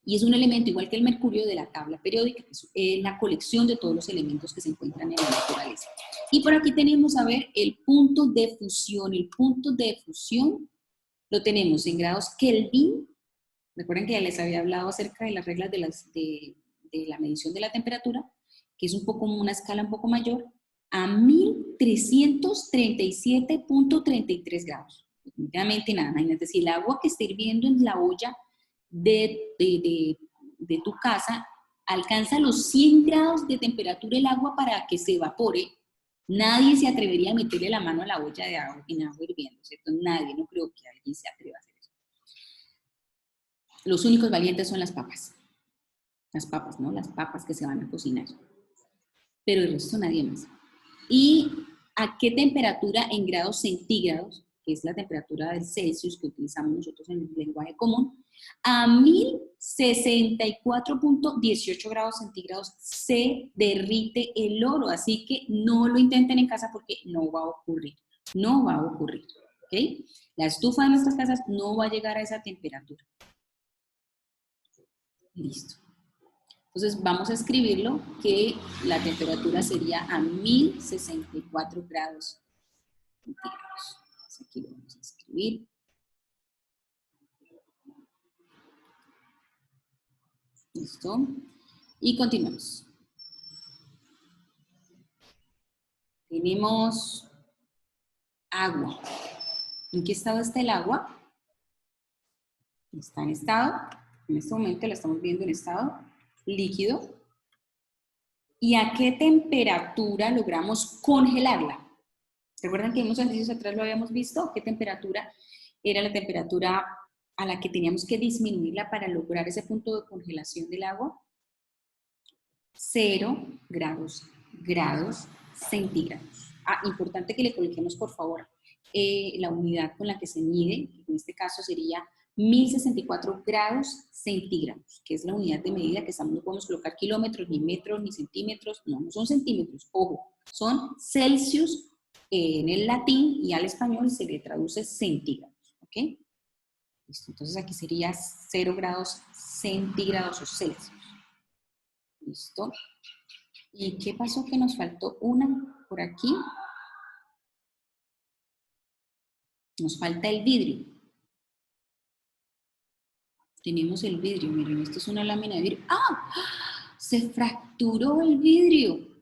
Y es un elemento igual que el mercurio de la tabla periódica, que es la colección de todos los elementos que se encuentran en la naturaleza. Y por aquí tenemos, a ver, el punto de fusión. El punto de fusión lo tenemos en grados Kelvin. Recuerden que ya les había hablado acerca de las reglas de la medición de la temperatura, que es una escala un poco mayor, a 1337.33 grados. Definitivamente nada, imagínate, si el agua que está hirviendo en la olla de tu casa alcanza los 100 grados de temperatura el agua para que se evapore, nadie se atrevería a meterle la mano a la olla de agua en agua hirviendo, ¿cierto? Nadie, no creo que alguien se atreva a hacer eso. Los únicos valientes son las papas, ¿no? Las papas que se van a cocinar, pero el resto nadie más. ¿Y a qué temperatura en grados centígrados, que es la temperatura del Celsius que utilizamos nosotros en el lenguaje común, a 1064.18 grados centígrados se derrite el oro? Así que no lo intenten en casa porque no va a ocurrir. No va a ocurrir, ¿ok? La estufa de nuestras casas no va a llegar a esa temperatura. Listo. Entonces vamos a escribirlo que la temperatura sería a 1064 grados centígrados. Aquí lo vamos a escribir. Listo. Y continuamos. Tenemos agua. ¿En qué estado está el agua? Está en este momento la estamos viendo en estado líquido. ¿Y a qué temperatura logramos congelarla? ¿Recuerdan que en unos ejercicios atrás lo habíamos visto? ¿Qué temperatura era la temperatura a la que teníamos que disminuirla para lograr ese punto de congelación del agua? 0 grados centígrados. Importante que le coloquemos, por favor, la unidad con la que se mide, que en este caso sería 1064 grados centígrados, que es la unidad de medida que no podemos colocar kilómetros, ni metros, ni centímetros, no son centímetros, ojo, son Celsius en el latín, y al español se le traduce centígrados, ¿ok? Listo, entonces aquí sería 0 grados centígrados o Celsius. Listo. ¿Y qué pasó? Que nos faltó una por aquí. Nos falta el vidrio. Tenemos el vidrio, miren, esto es una lámina de vidrio. ¡Ah! Se fracturó el vidrio.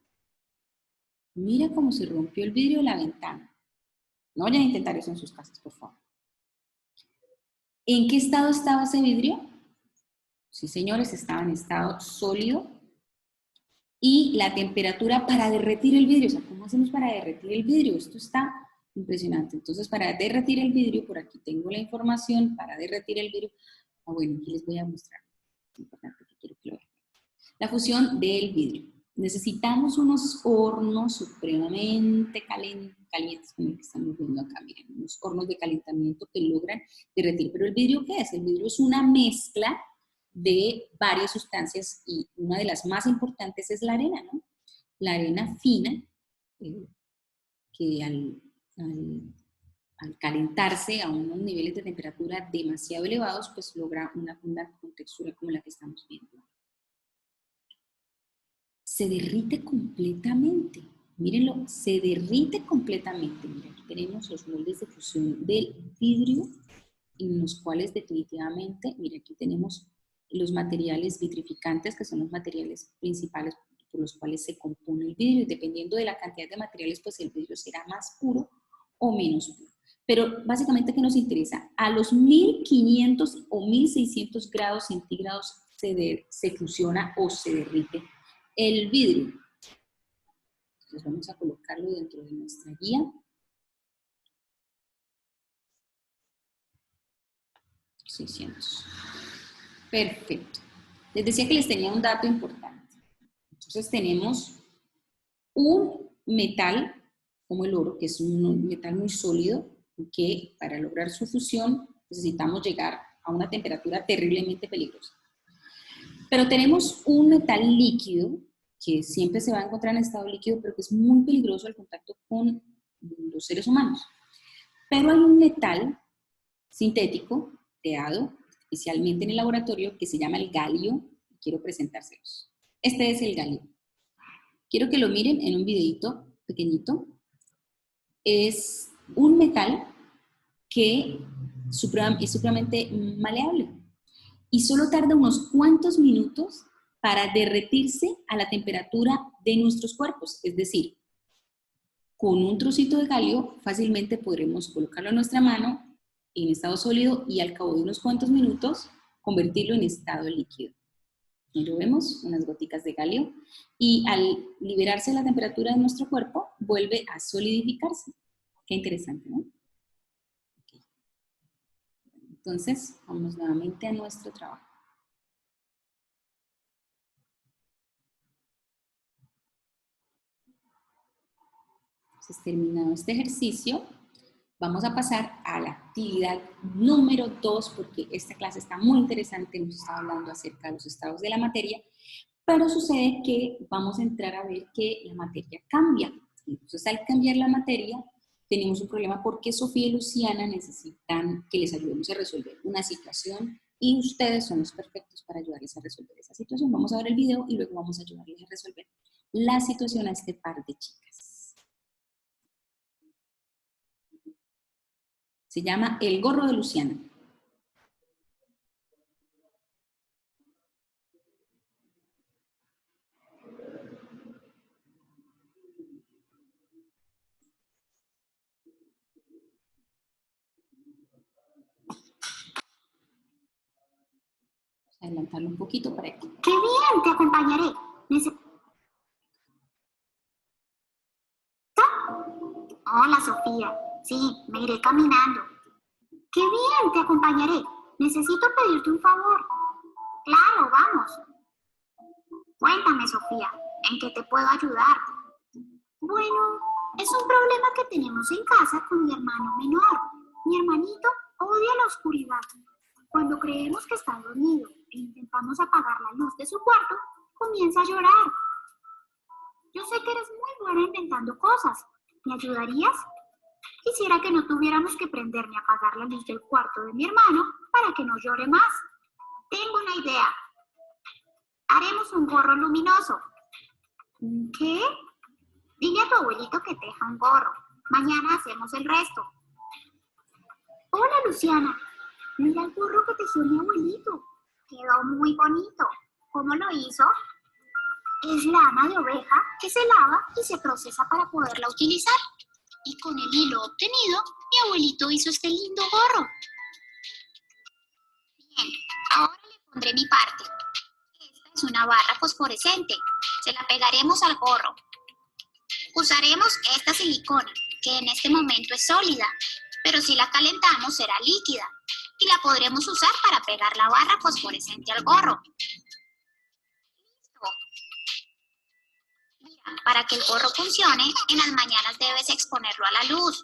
Mira cómo se rompió el vidrio de la ventana. No vayan a intentar eso en sus casas, por favor. ¿En qué estado estaba ese vidrio? Sí, señores, estaba en estado sólido. Y la temperatura para derretir el vidrio, o sea, ¿cómo hacemos para derretir el vidrio? Esto está impresionante. Entonces, para derretir el vidrio, por aquí tengo la información, para derretir el vidrio. Bueno, aquí les voy a mostrar. Es importante que quiero que lo vean. La fusión del vidrio. Necesitamos unos hornos supremamente calientes, como el que estamos viendo acá. Miren, unos hornos de calentamiento que logran derretir. Pero ¿el vidrio qué es? El vidrio es una mezcla de varias sustancias y una de las más importantes es la arena, ¿no? La arena fina, que al calentarse a unos niveles de temperatura demasiado elevados, pues logra una textura como la que estamos viendo. Se derrite completamente. Mírenlo, se derrite completamente. Miren, aquí tenemos los moldes de fusión del vidrio, en los cuales definitivamente, miren, aquí tenemos los materiales vitrificantes, que son los materiales principales por los cuales se compone el vidrio, y dependiendo de la cantidad de materiales, pues el vidrio será más puro o menos puro. Pero básicamente, ¿qué nos interesa? A los 1500 o 1600 grados centígrados se fusiona o se derrite el vidrio. Entonces vamos a colocarlo dentro de nuestra guía. Perfecto. Les decía que les tenía un dato importante. Entonces tenemos un metal, como el oro, que es un metal muy sólido, que para lograr su fusión necesitamos llegar a una temperatura terriblemente peligrosa. Pero tenemos un metal líquido, que siempre se va a encontrar en estado líquido, pero que es muy peligroso al contacto con los seres humanos. Pero hay un metal sintético, creado especialmente en el laboratorio, que se llama el galio. Quiero presentárselos. Este es el galio. Quiero que lo miren en un videito pequeñito. Es un metal que es supremamente maleable y solo tarda unos cuantos minutos para derretirse a la temperatura de nuestros cuerpos. Es decir, con un trocito de galio fácilmente podremos colocarlo en nuestra mano en estado sólido y al cabo de unos cuantos minutos convertirlo en estado líquido. Ahí lo vemos, unas goticas de galio, y al liberarse la temperatura de nuestro cuerpo vuelve a solidificarse. Qué interesante, ¿no? Okay. Entonces, vamos nuevamente a nuestro trabajo. Entonces, terminado este ejercicio, vamos a pasar a la actividad número 2, porque esta clase está muy interesante, nos está hablando acerca de los estados de la materia, pero sucede que vamos a entrar a ver que la materia cambia. Entonces, al cambiar la materia, tenemos un problema porque Sofía y Luciana necesitan que les ayudemos a resolver una situación y ustedes son los perfectos para ayudarles a resolver esa situación. Vamos a ver el video y luego vamos a ayudarles a resolver la situación a este par de chicas. Se llama El gorro de Luciana. Adelantarlo un poquito para que... ¡Qué bien! Te acompañaré. Hola, Sofía. Sí, me iré caminando. ¡Qué bien! Te acompañaré. Necesito pedirte un favor. Claro, vamos. Cuéntame, Sofía, ¿en qué te puedo ayudar? Bueno, es un problema que tenemos en casa con mi hermano menor. Mi hermanito odia la oscuridad. Cuando creemos que está dormido e intentamos apagar la luz de su cuarto, comienza a llorar. Yo sé que eres muy buena inventando cosas. ¿Me ayudarías? Quisiera que no tuviéramos que prender ni apagar la luz del cuarto de mi hermano para que no llore más. Tengo una idea. Haremos un gorro luminoso. ¿Qué? Dile a tu abuelito que teja un gorro. Mañana hacemos el resto. Hola, Luciana. Mira el gorro que tejió mi abuelito. Quedó muy bonito. ¿Cómo lo hizo? Es lana de oveja que se lava y se procesa para poderla utilizar. Y con el hilo obtenido, mi abuelito hizo este lindo gorro. Bien, ahora le pondré mi parte. Esta es una barra fosforescente. Se la pegaremos al gorro. Usaremos esta silicona, que en este momento es sólida, pero si la calentamos será líquida y la podremos usar para pegar la barra fosforescente al gorro. Listo. Mira, Para que el gorro funcione, en las mañanas debes exponerlo a la luz.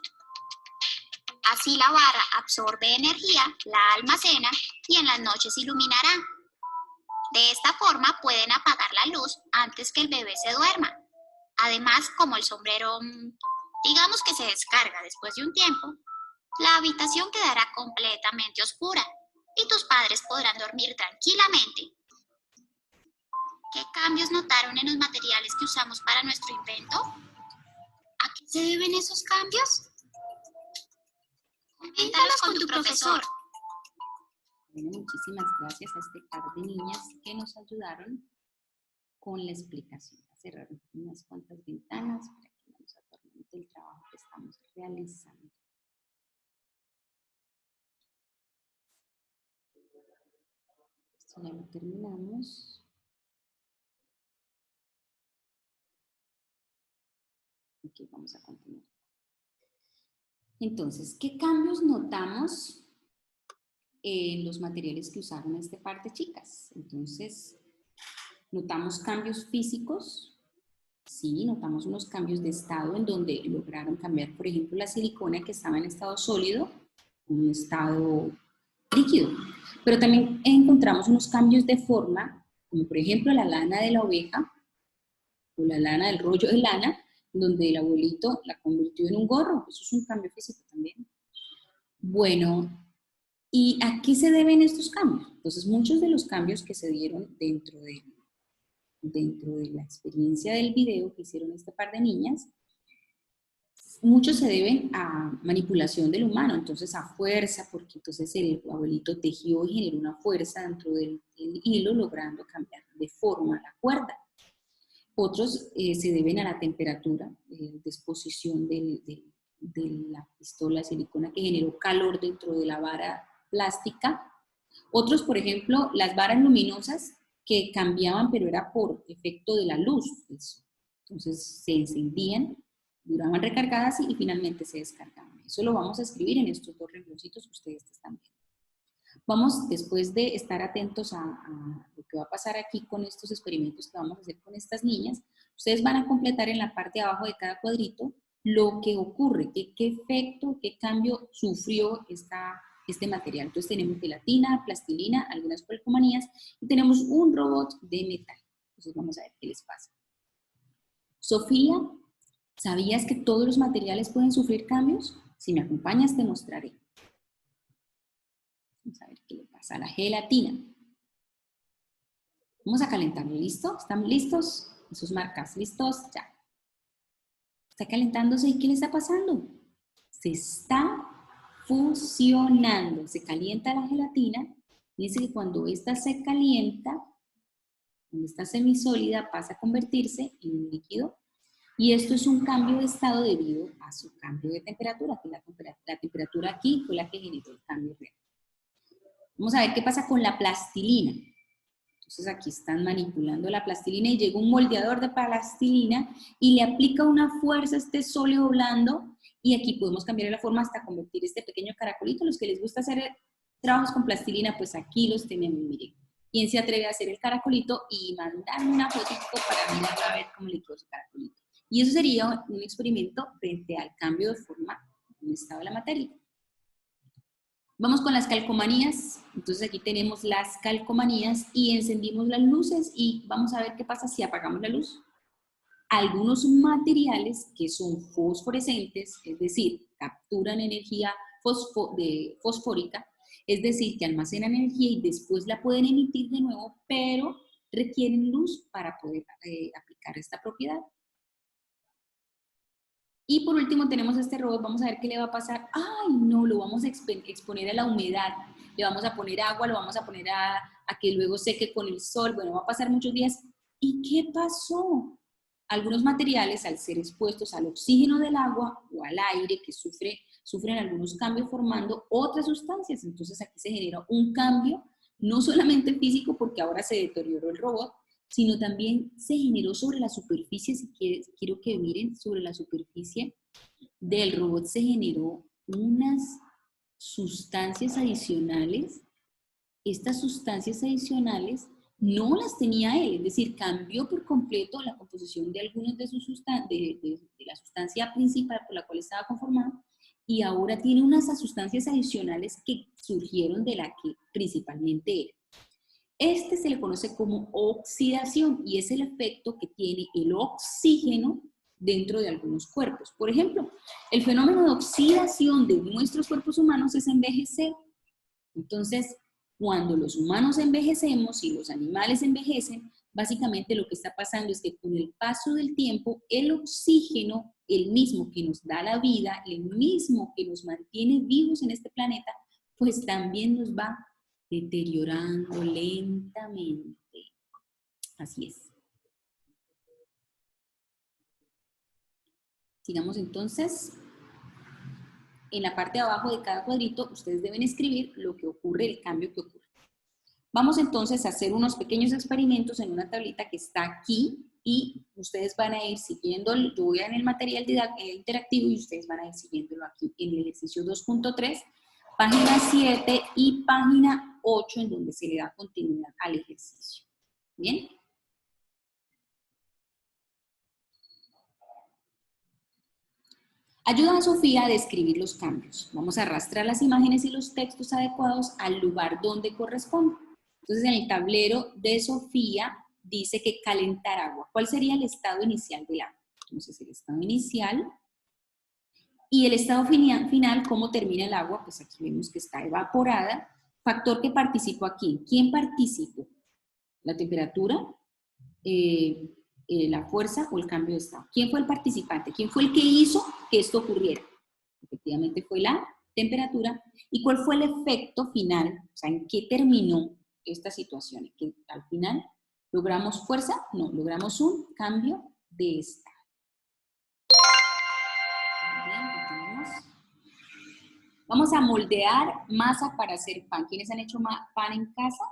Así la vara absorbe energía, la almacena y en las noches iluminará. De esta forma pueden apagar la luz antes que el bebé se duerma. Además, como el sombrero, digamos que se descarga después de un tiempo, la habitación quedará completamente oscura y tus padres podrán dormir tranquilamente. ¿Qué cambios notaron en los materiales que usamos para nuestro invento? ¿A qué se deben esos cambios? Coméntalos con tu profesor. Bueno, muchísimas gracias a este par de niñas que nos ayudaron con la explicación. A cerrar unas cuantas ventanas para que no nos atormente el trabajo que estamos realizando. Esto ya lo terminamos. Ok, vamos a continuar. Entonces, ¿qué cambios notamos en los materiales que usaron este par de chicas? Entonces, notamos cambios físicos. Sí, notamos unos cambios de estado en donde lograron cambiar, por ejemplo, la silicona que estaba en estado sólido a un estado líquido. Pero también encontramos unos cambios de forma, como por ejemplo la lana de la oveja o la lana del rollo de lana, donde el abuelito la convirtió en un gorro. Eso es un cambio físico también. Bueno, ¿y a qué se deben estos cambios? Entonces, muchos de los cambios que se dieron dentro de la experiencia del video que hicieron este par de niñas, muchos se deben a manipulación del humano, entonces a fuerza, porque entonces el abuelito tejió y generó una fuerza dentro del hilo, logrando cambiar de forma la cuerda. Otros se deben a la temperatura, disposición de la pistola de silicona que generó calor dentro de la vara plástica. Otros, por ejemplo, las varas luminosas que cambiaban, pero era por efecto de la luz. Entonces se encendían, duraban recargadas y finalmente se descargaban. Eso lo vamos a escribir en estos dos rengloncitos que ustedes están viendo. Vamos, después de estar atentos a lo que va a pasar aquí con estos experimentos que vamos a hacer con estas niñas, ustedes van a completar en la parte de abajo de cada cuadrito lo que ocurre, qué efecto, qué cambio sufrió este material. Entonces tenemos gelatina, plastilina, algunas calcomanías y tenemos un robot de metal. Entonces vamos a ver qué les pasa. Sofía, ¿sabías que todos los materiales pueden sufrir cambios? Si me acompañas te mostraré. Vamos a ver qué le pasa a la gelatina. Vamos a calentarlo, ¿listo? ¿Están listos? Sus marcas, ¿listos? Ya. Está calentándose y ¿qué le está pasando? Se está fusionando. Se calienta la gelatina. Dice que cuando esta se calienta, cuando está semisólida, pasa a convertirse en un líquido. Y esto es un cambio de estado debido a su cambio de temperatura, que la temperatura aquí fue la que generó el cambio real. Vamos a ver qué pasa con la plastilina. Entonces aquí están manipulando la plastilina y llega un moldeador de plastilina y le aplica una fuerza a este sólido blando y aquí podemos cambiar la forma hasta convertir este pequeño caracolito. Los que les gusta hacer trabajos con plastilina, pues aquí los tenemos, miren. ¿Quién se atreve a hacer el caracolito y mandarme una fotito para mirar a ver cómo le quedó su caracolito? Y eso sería un experimento frente al cambio de forma en el estado de la materia. Vamos con las calcomanías. Entonces aquí tenemos las calcomanías y encendimos las luces y vamos a ver qué pasa si apagamos la luz. Algunos materiales que son fosforescentes, es decir, capturan energía fosfórica, es decir, que almacenan energía y después la pueden emitir de nuevo, pero requieren luz para poder aplicar esta propiedad. Y por último tenemos este robot, vamos a ver qué le va a pasar. ¡Ay, no! Lo vamos a exponer a la humedad, le vamos a poner agua, lo vamos a poner a que luego seque con el sol. Bueno, va a pasar muchos días. ¿Y qué pasó? Algunos materiales, al ser expuestos al oxígeno del agua o al aire, que sufren algunos cambios formando otras sustancias. Entonces aquí se genera un cambio, no solamente físico, porque ahora se deterioró el robot, sino también se generó sobre la superficie, si quiero que miren, sobre la superficie del robot se generó unas sustancias adicionales. Estas sustancias adicionales no las tenía él, es decir, cambió por completo la composición de algunas de, de la sustancia principal por la cual estaba conformado y ahora tiene unas sustancias adicionales que surgieron de la que principalmente era. Este se le conoce como oxidación y es el efecto que tiene el oxígeno dentro de algunos cuerpos. Por ejemplo, el fenómeno de oxidación de nuestros cuerpos humanos es envejecer. Entonces, cuando los humanos envejecemos y los animales envejecen, básicamente lo que está pasando es que con el paso del tiempo, el oxígeno, el mismo que nos da la vida, el mismo que nos mantiene vivos en este planeta, pues también nos va deteriorando lentamente. Así es. Sigamos entonces. En la parte de abajo de cada cuadrito, ustedes deben escribir lo que ocurre, el cambio que ocurre. Vamos entonces a hacer unos pequeños experimentos en una tablita que está aquí y ustedes van a ir siguiendo, yo voy en el material interactivo y ustedes van a ir siguiéndolo aquí en el ejercicio 2.3, página 7 y página 8 en donde se le da continuidad al ejercicio. ¿Bien? Ayuda a Sofía a describir los cambios. Vamos a arrastrar las imágenes y los textos adecuados al lugar donde corresponde. Entonces, en el tablero de Sofía dice que calentar agua. ¿Cuál sería el estado inicial del agua? Entonces, el estado inicial y el estado final, ¿cómo termina el agua? Pues aquí vemos que está evaporada. Factor que participó aquí. ¿Quién participó? ¿La temperatura? ¿La fuerza o el cambio de estado? ¿Quién fue el participante? ¿Quién fue el que hizo que esto ocurriera? Efectivamente fue la temperatura. ¿Y cuál fue el efecto final? O sea, ¿en qué terminó esta situación? ¿Que al final logramos fuerza? No, logramos un cambio de estado. Bien, vamos a moldear masa para hacer pan. ¿Quiénes han hecho pan en casa?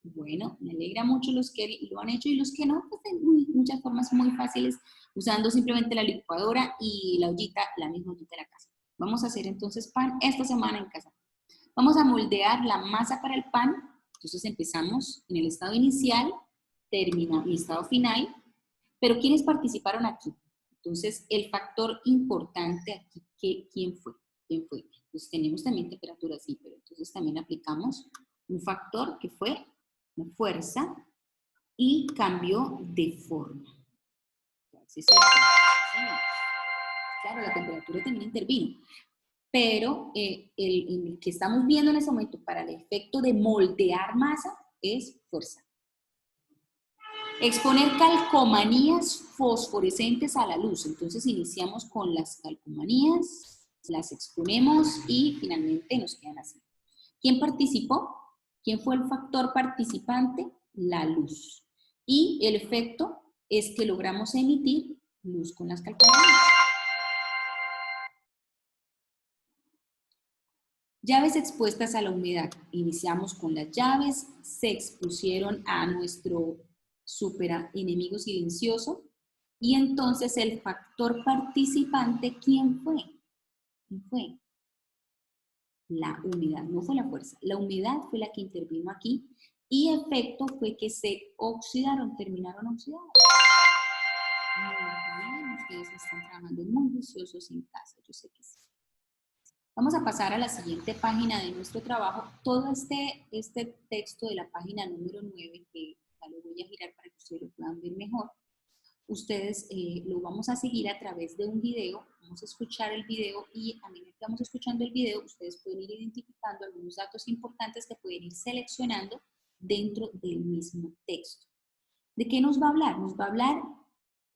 Bueno, me alegra mucho los que lo han hecho y los que no, pues de muchas formas muy fáciles, usando simplemente la licuadora y la ollita, la misma ollita de la casa. Vamos a hacer entonces pan esta semana en casa. Vamos a moldear la masa para el pan. Entonces empezamos en el estado inicial, termina el estado final, pero ¿quiénes participaron aquí? Entonces el factor importante aquí, ¿quién fue? ¿Quién fue? Pues tenemos también temperatura, sí, pero entonces también aplicamos un factor que fue fuerza y cambio de forma. Claro, la temperatura también intervino, pero el que estamos viendo en ese momento para el efecto de moldear masa es fuerza. Exponer calcomanías fosforescentes a la luz. Entonces iniciamos con las calcomanías, las exponemos y finalmente nos quedan así. ¿Quién participó? ¿Quién fue el factor participante? La luz. Y el efecto es que logramos emitir luz con las calcomanías. Llaves expuestas a la humedad. Iniciamos con las llaves, se expusieron a nuestro super enemigo silencioso y entonces el factor participante, ¿quién fue? ¿Quién fue? La humedad, no fue la fuerza. La humedad fue la que intervino aquí y efecto fue que se oxidaron, terminaron oxidados. Muy bien, ustedes están trabajando muy juiciosos en casa, yo sé que sí. Vamos a pasar a la siguiente página de nuestro trabajo. Todo este texto de la página número 9, que ya lo voy a girar para que ustedes lo puedan ver mejor, ustedes lo vamos a seguir a través de un video, vamos a escuchar el video y a medida que vamos escuchando el video, ustedes pueden ir identificando algunos datos importantes que pueden ir seleccionando dentro del mismo texto. ¿De qué nos va a hablar? Nos va a hablar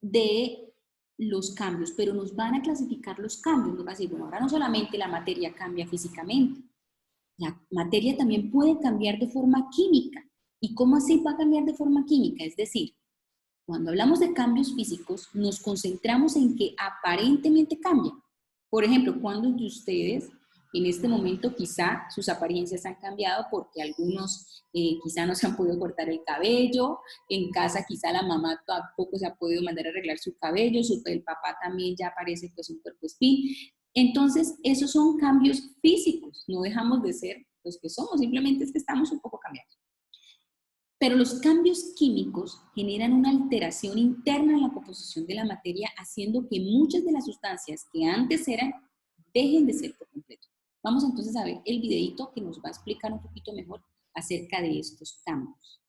de los cambios, pero nos van a clasificar los cambios, nos va a decir, bueno, ahora no solamente la materia cambia físicamente, la materia también puede cambiar de forma química. ¿Y cómo así va a cambiar de forma química? Es decir, cuando hablamos de cambios físicos, nos concentramos en que aparentemente cambian. Por ejemplo, ¿cuántos de ustedes en este momento quizá sus apariencias han cambiado porque algunos quizá no se han podido cortar el cabello, en casa quizá la mamá tampoco se ha podido mandar a arreglar su cabello, el papá también ya parece pues un cuerpo espín? Entonces, esos son cambios físicos, no dejamos de ser los que somos, simplemente es que estamos un poco cambiados. Pero los cambios químicos generan una alteración interna en la composición de la materia, haciendo que muchas de las sustancias que antes eran, dejen de ser por completo. Vamos entonces a ver el videito que nos va a explicar un poquito mejor acerca de estos cambios.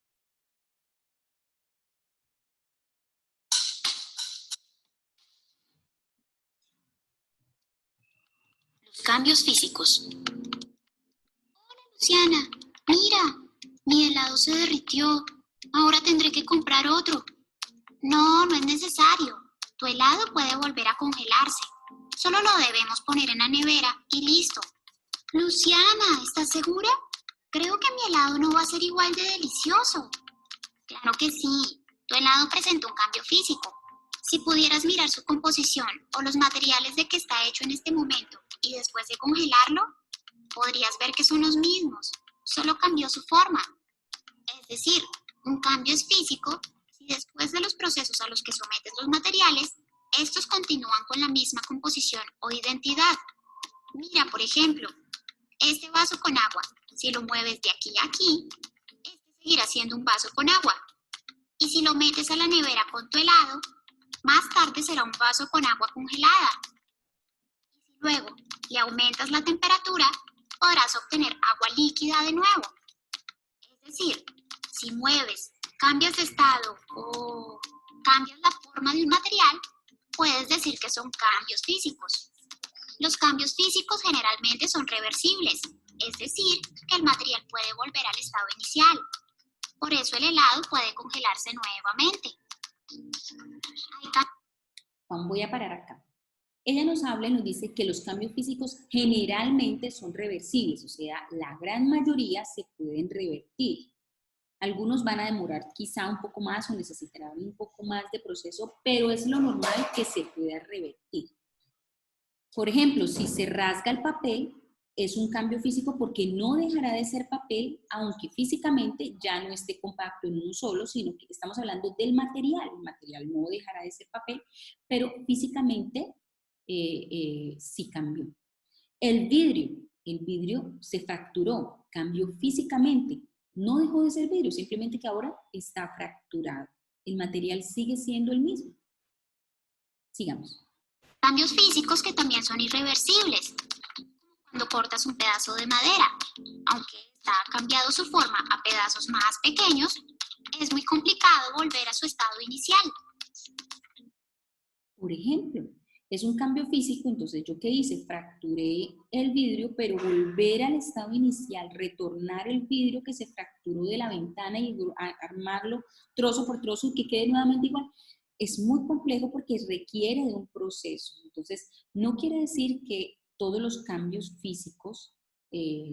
Los cambios físicos. Luciana, mira, mi helado se derritió. Ahora tendré que comprar otro. No, no es necesario. Tu helado puede volver a congelarse. Solo lo debemos poner en la nevera y listo. Luciana, ¿estás segura? Creo que mi helado no va a ser igual de delicioso. Claro que sí. Tu helado presenta un cambio físico. Si pudieras mirar su composición o los materiales de que está hecho en este momento y después de congelarlo, podrías ver que son los mismos. Solo cambió su forma. Es decir, un cambio es físico si después de los procesos a los que sometes los materiales, estos continúan con la misma composición o identidad. Mira, por ejemplo, este vaso con agua. Si lo mueves de aquí a aquí, este seguirá siendo un vaso con agua. Y si lo metes a la nevera con tu helado, más tarde será un vaso con agua congelada. Y si luego le aumentas la temperatura, podrás obtener agua líquida de nuevo. Es decir, si mueves, cambias de estado o cambias la forma de un material, puedes decir que son cambios físicos. Los cambios físicos generalmente son reversibles, es decir, que el material puede volver al estado inicial. Por eso el helado puede congelarse nuevamente. Juan, voy a parar acá. Ella nos habla y nos dice que los cambios físicos generalmente son reversibles, o sea, la gran mayoría se pueden revertir. Algunos van a demorar quizá un poco más o necesitarán un poco más de proceso, pero es lo normal que se pueda revertir. Por ejemplo, si se rasga el papel, es un cambio físico porque no dejará de ser papel, aunque físicamente ya no esté compacto en uno solo, sino que estamos hablando del material. El material no dejará de ser papel, pero físicamente sí cambió. El vidrio se fracturó, cambió físicamente. No dejó de ser vidrio, simplemente que ahora está fracturado. El material sigue siendo el mismo. Sigamos. Cambios físicos que también son irreversibles. Cuando cortas un pedazo de madera, aunque está cambiado su forma a pedazos más pequeños, es muy complicado volver a su estado inicial. Por ejemplo, es un cambio físico, entonces ¿yo qué hice? Fracturé el vidrio, pero volver al estado inicial, retornar el vidrio que se fracturó de la ventana y armarlo trozo por trozo y que quede nuevamente igual, es muy complejo porque requiere de un proceso. Entonces, no quiere decir que todos los cambios físicos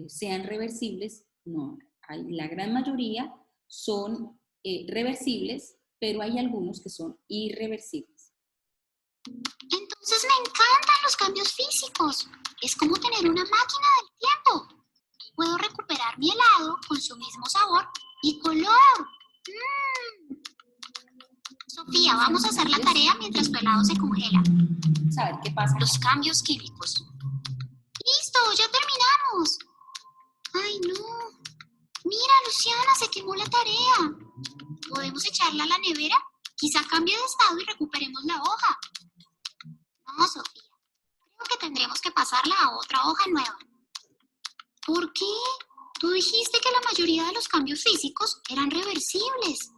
sean reversibles, no, la gran mayoría son reversibles, pero hay algunos que son irreversibles. Entonces me encantan los cambios físicos. Es como tener una máquina del tiempo. Puedo recuperar mi helado con su mismo sabor y color. Sofía, vamos a hacer la tarea mientras tu helado se congela. Vamos a ver qué pasa. Los cambios químicos. ¡Listo! ¡Ya terminamos! ¡Ay, no! Mira, Luciana, se quemó la tarea. ¿Podemos echarla a la nevera? Quizá cambie de estado y recuperemos la hoja. No, Sofía. Creo que tendremos que pasarla a otra hoja nueva. ¿Por qué? Tú dijiste que la mayoría de los cambios físicos eran reversibles.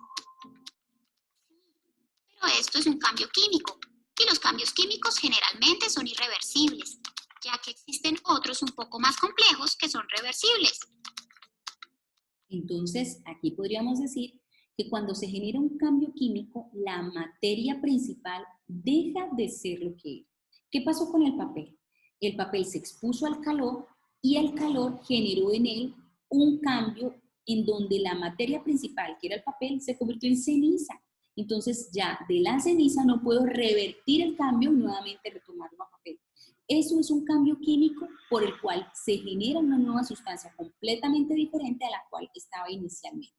Pero esto es un cambio químico, y los cambios químicos generalmente son irreversibles, ya que existen otros un poco más complejos que son reversibles. Entonces, aquí podríamos decir que cuando se genera un cambio químico, la materia principal deja de ser lo que era. ¿Qué pasó con el papel? El papel se expuso al calor y el calor generó en él un cambio en donde la materia principal, que era el papel, se convirtió en ceniza. Entonces ya de la ceniza no puedo revertir el cambio y nuevamente retomarlo a papel. Eso es un cambio químico por el cual se genera una nueva sustancia completamente diferente a la cual estaba inicialmente.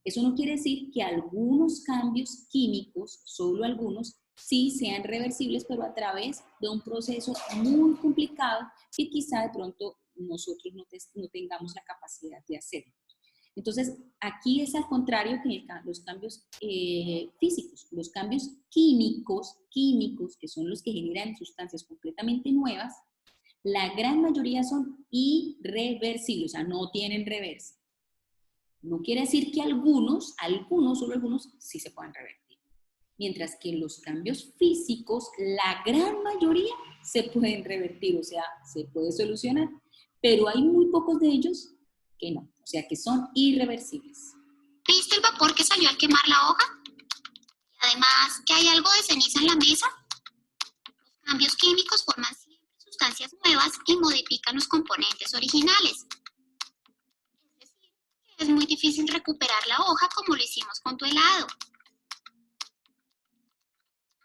Eso no quiere decir que algunos cambios químicos, solo algunos, sí sean reversibles, pero a través de un proceso muy complicado que quizá de pronto nosotros no tengamos la capacidad de hacerlo. Entonces, aquí es al contrario que los cambios físicos. Los cambios químicos, que son los que generan sustancias completamente nuevas, la gran mayoría son irreversibles, o sea, no tienen reversa. No quiere decir que algunos, solo algunos, sí se puedan revertir. Mientras que los cambios físicos, la gran mayoría se pueden revertir, o sea, se puede solucionar. Pero hay muy pocos de ellos que no, o sea, que son irreversibles. ¿Viste el vapor que salió al quemar la hoja? Y además, que hay algo de ceniza en la mesa. Los cambios químicos forman siempre sustancias nuevas y modifican los componentes originales. Es decir, que es muy difícil recuperar la hoja como lo hicimos con tu helado.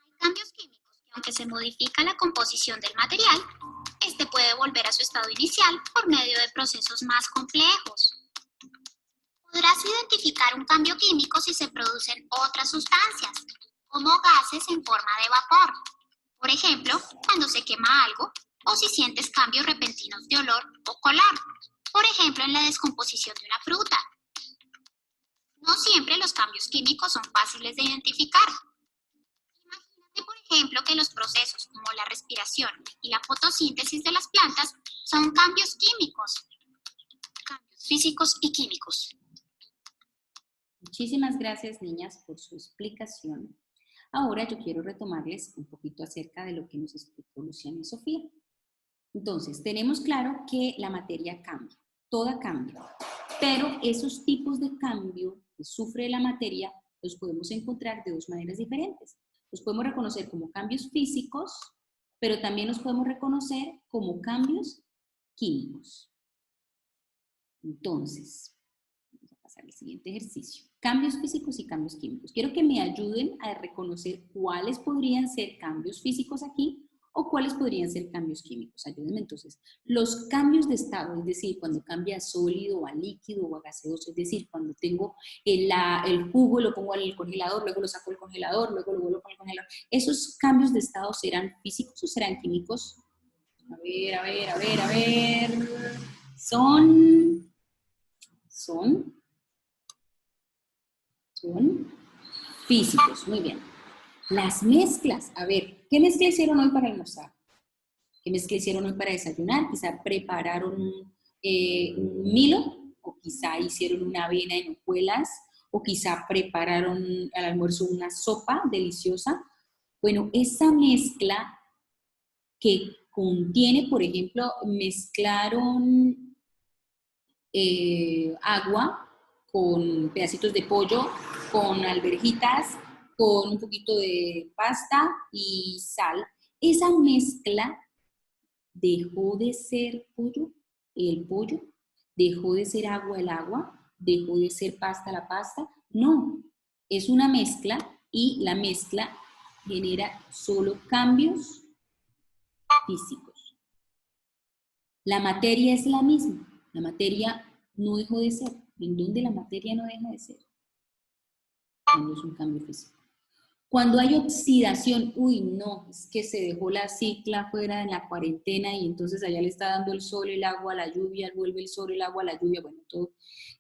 Hay cambios químicos que, aunque se modifica la composición del material, este puede volver a su estado inicial por medio de procesos más complejos. Podrás identificar un cambio químico si se producen otras sustancias, como gases en forma de vapor. Por ejemplo, cuando se quema algo, o si sientes cambios repentinos de olor o color. Por ejemplo, en la descomposición de una fruta. No siempre los cambios químicos son fáciles de identificar. Imagínate, por ejemplo, que los procesos como la respiración y la fotosíntesis de las plantas son cambios químicos. Cambios físicos y químicos. Muchísimas gracias, niñas, por su explicación. Ahora yo quiero retomarles un poquito acerca de lo que nos explicó Luciana y Sofía. Entonces, tenemos claro que la materia cambia, toda cambia, pero esos tipos de cambio que sufre la materia los podemos encontrar de dos maneras diferentes. Los podemos reconocer como cambios físicos, pero también los podemos reconocer como cambios químicos. Entonces, vamos a pasar al siguiente ejercicio. Cambios físicos y cambios químicos. Quiero que me ayuden a reconocer cuáles podrían ser cambios físicos aquí o cuáles podrían ser cambios químicos. Ayúdenme entonces. Los cambios de estado, es decir, cuando cambia a sólido, a líquido o a gaseoso, es decir, cuando tengo el jugo, lo pongo al congelador, luego lo saco del congelador, luego lo vuelvo para el congelador. ¿Esos cambios de estado serán físicos o serán químicos? A ver. Son físicos, muy bien. Las mezclas, a ver, ¿qué mezcla hicieron hoy para almorzar? ¿Qué mezcla hicieron hoy para desayunar? Quizá prepararon un Milo, o quizá hicieron una avena en hojuelas, o quizá prepararon al almuerzo una sopa deliciosa. Bueno, esa mezcla que contiene, por ejemplo, mezclaron agua con pedacitos de pollo, con alverjitas, con un poquito de pasta y sal. Esa mezcla dejó de ser pollo, el pollo, dejó de ser agua, el agua, dejó de ser pasta, la pasta. No, es una mezcla y la mezcla genera solo cambios físicos. La materia es la misma, la materia no dejó de ser. ¿En dónde la materia no deja de ser? Cuando es un cambio físico. Cuando hay oxidación, uy, no, es que se dejó la cicla fuera en la cuarentena y entonces allá le está dando el sol, el agua, la lluvia, vuelve el sol, el agua, la lluvia, bueno, todo.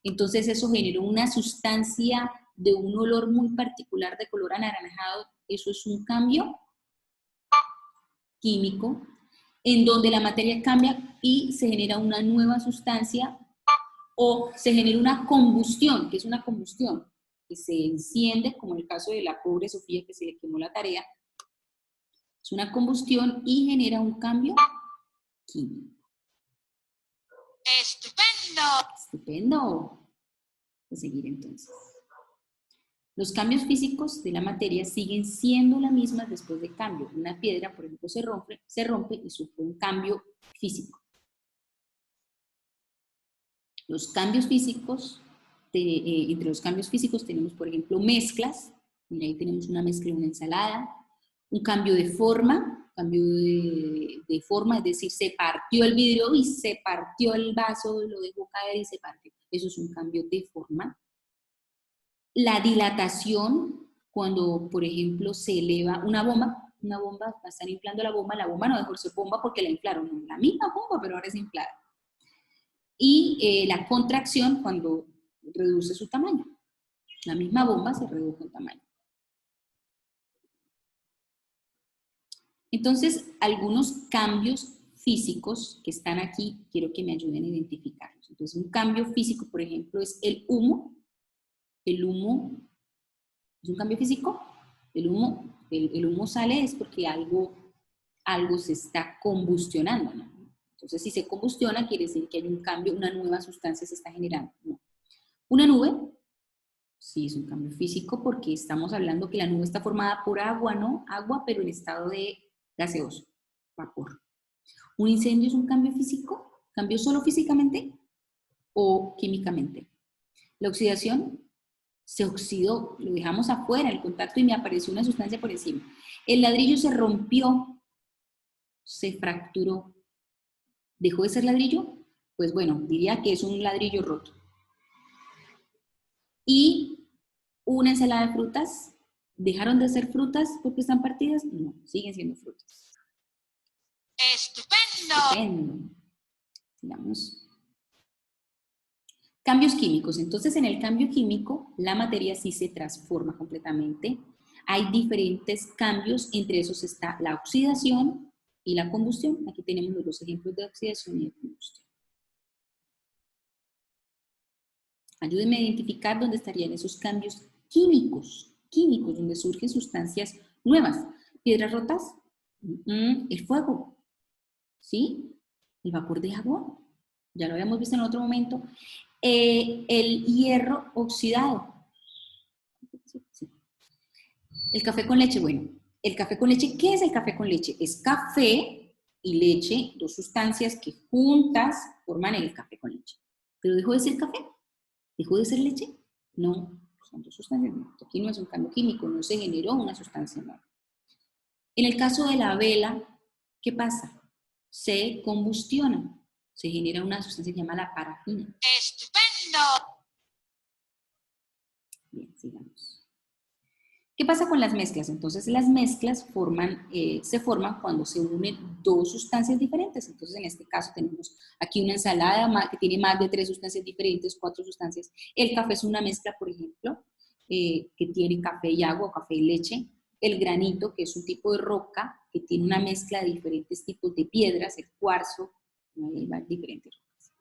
Entonces eso generó una sustancia de un olor muy particular de color anaranjado. Eso es un cambio químico en donde la materia cambia y se genera una nueva sustancia o se genera una combustión. ¿Qué es una combustión? Que se enciende, como en el caso de la pobre Sofía que se le quemó la tarea. Es una combustión y genera un cambio químico. ¡Estupendo! Estupendo. Vamos a seguir entonces. Los cambios físicos de la materia siguen siendo las mismas después de cambio. Una piedra, por ejemplo, se rompe y sufre un cambio físico. Los cambios físicos, entre los cambios físicos tenemos, por ejemplo, mezclas. Mira, ahí tenemos una mezcla de una ensalada. Un cambio de forma, es decir, se partió el vidrio y se partió el vaso, lo dejó caer y se partió. Eso es un cambio de forma. La dilatación, cuando, por ejemplo, se eleva una bomba, están inflando la bomba no dejó de ser bomba porque la inflaron, no, la misma bomba, pero ahora es inflada. Y la contracción, cuando reduce su tamaño. La misma bomba se redujo en tamaño. Entonces, algunos cambios físicos que están aquí, quiero que me ayuden a identificarlos. Entonces, un cambio físico, por ejemplo, es el humo. El humo es un cambio físico. El humo sale es porque algo se está combustionando, ¿no? Entonces, si se combustiona, quiere decir que hay un cambio, una nueva sustancia se está generando, ¿no? Una nube, sí es un cambio físico porque estamos hablando que la nube está formada por agua, ¿no? Agua, pero en estado de gaseoso, vapor. ¿Un incendio es un cambio físico? ¿Cambio solo físicamente o químicamente? La oxidación, se oxidó, lo dejamos afuera, el contacto, y me apareció una sustancia por encima. El ladrillo se rompió, se fracturó. ¿Dejó de ser ladrillo? Pues bueno, diría que es un ladrillo roto. Y una ensalada de frutas, ¿dejaron de ser frutas porque están partidas? No, siguen siendo frutas. ¡Estupendo! Estupendo. Sigamos. Cambios químicos. Entonces, en el cambio químico, la materia sí se transforma completamente. Hay diferentes cambios, entre esos está la oxidación y la combustión. Aquí tenemos los dos ejemplos de oxidación y de combustión. Ayúdenme a identificar dónde estarían esos cambios químicos, donde surgen sustancias nuevas. ¿Piedras rotas? El fuego, ¿sí? El vapor de agua, ya lo habíamos visto en otro momento. El hierro oxidado. Sí. El café con leche, bueno, el café con leche, ¿qué es el café con leche? Es café y leche, dos sustancias que juntas forman el café con leche. ¿Pero dejó de ser café? ¿Dejó de ser leche? No, son dos sustancias. Aquí no es un cambio químico, no se generó una sustancia nueva. En el caso de la vela, ¿qué pasa? Se combustiona, se genera una sustancia llamada la parafina. ¡Estupendo! Bien, sigamos. ¿Qué pasa con las mezclas? Entonces, las mezclas se forman cuando se unen dos sustancias diferentes. Entonces, en este caso tenemos aquí una ensalada que tiene más de 3 sustancias diferentes, 4 sustancias. El café es una mezcla, por ejemplo, que tiene café y agua o café y leche. El granito, que es un tipo de roca que tiene una mezcla de diferentes tipos de piedras, el cuarzo, hay diferentes rocas.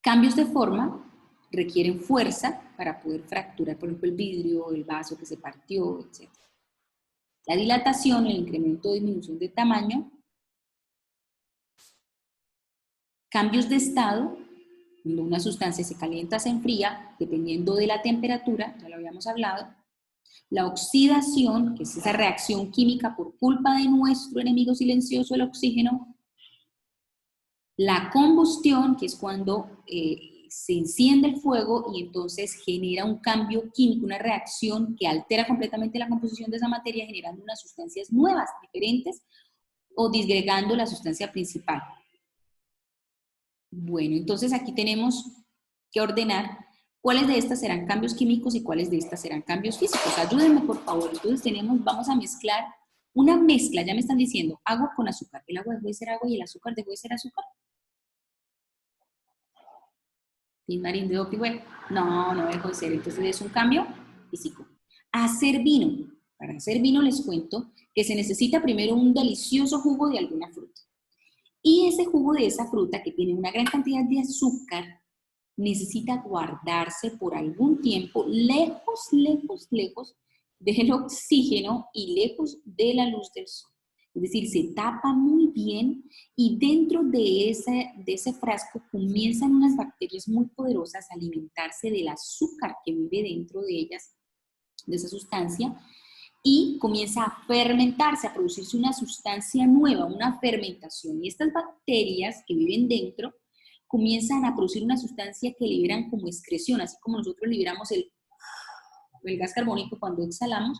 Cambios de forma requieren fuerza para poder fracturar, por ejemplo, el vidrio, el vaso que se partió, etc. La dilatación, el incremento o disminución de tamaño. Cambios de estado, cuando una sustancia se calienta, se enfría, dependiendo de la temperatura, ya lo habíamos hablado. La oxidación, que es esa reacción química por culpa de nuestro enemigo silencioso, el oxígeno. La combustión, que es cuando se enciende el fuego y entonces genera un cambio químico, una reacción que altera completamente la composición de esa materia, generando unas sustancias nuevas, diferentes, o disgregando la sustancia principal. Bueno, entonces aquí tenemos que ordenar cuáles de estas serán cambios químicos y cuáles de estas serán cambios físicos. Ayúdenme, por favor. Entonces vamos a mezclar una mezcla, ya me están diciendo, agua con azúcar. ¿El agua dejó de ser agua y el azúcar dejó de ser azúcar? Marín de Opigüe. No, no dejó de ser. Entonces es un cambio físico. Hacer vino. Para hacer vino les cuento que se necesita primero un delicioso jugo de alguna fruta. Y ese jugo de esa fruta, que tiene una gran cantidad de azúcar, necesita guardarse por algún tiempo lejos, lejos, lejos del oxígeno y lejos de la luz del sol. Es decir, se tapa muy bien y dentro de ese frasco comienzan unas bacterias muy poderosas a alimentarse del azúcar que vive dentro de ellas, de esa sustancia, y comienza a fermentarse, a producirse una sustancia nueva, una fermentación. Y estas bacterias que viven dentro comienzan a producir una sustancia que liberan como excreción, así como nosotros liberamos el gas carbónico cuando exhalamos.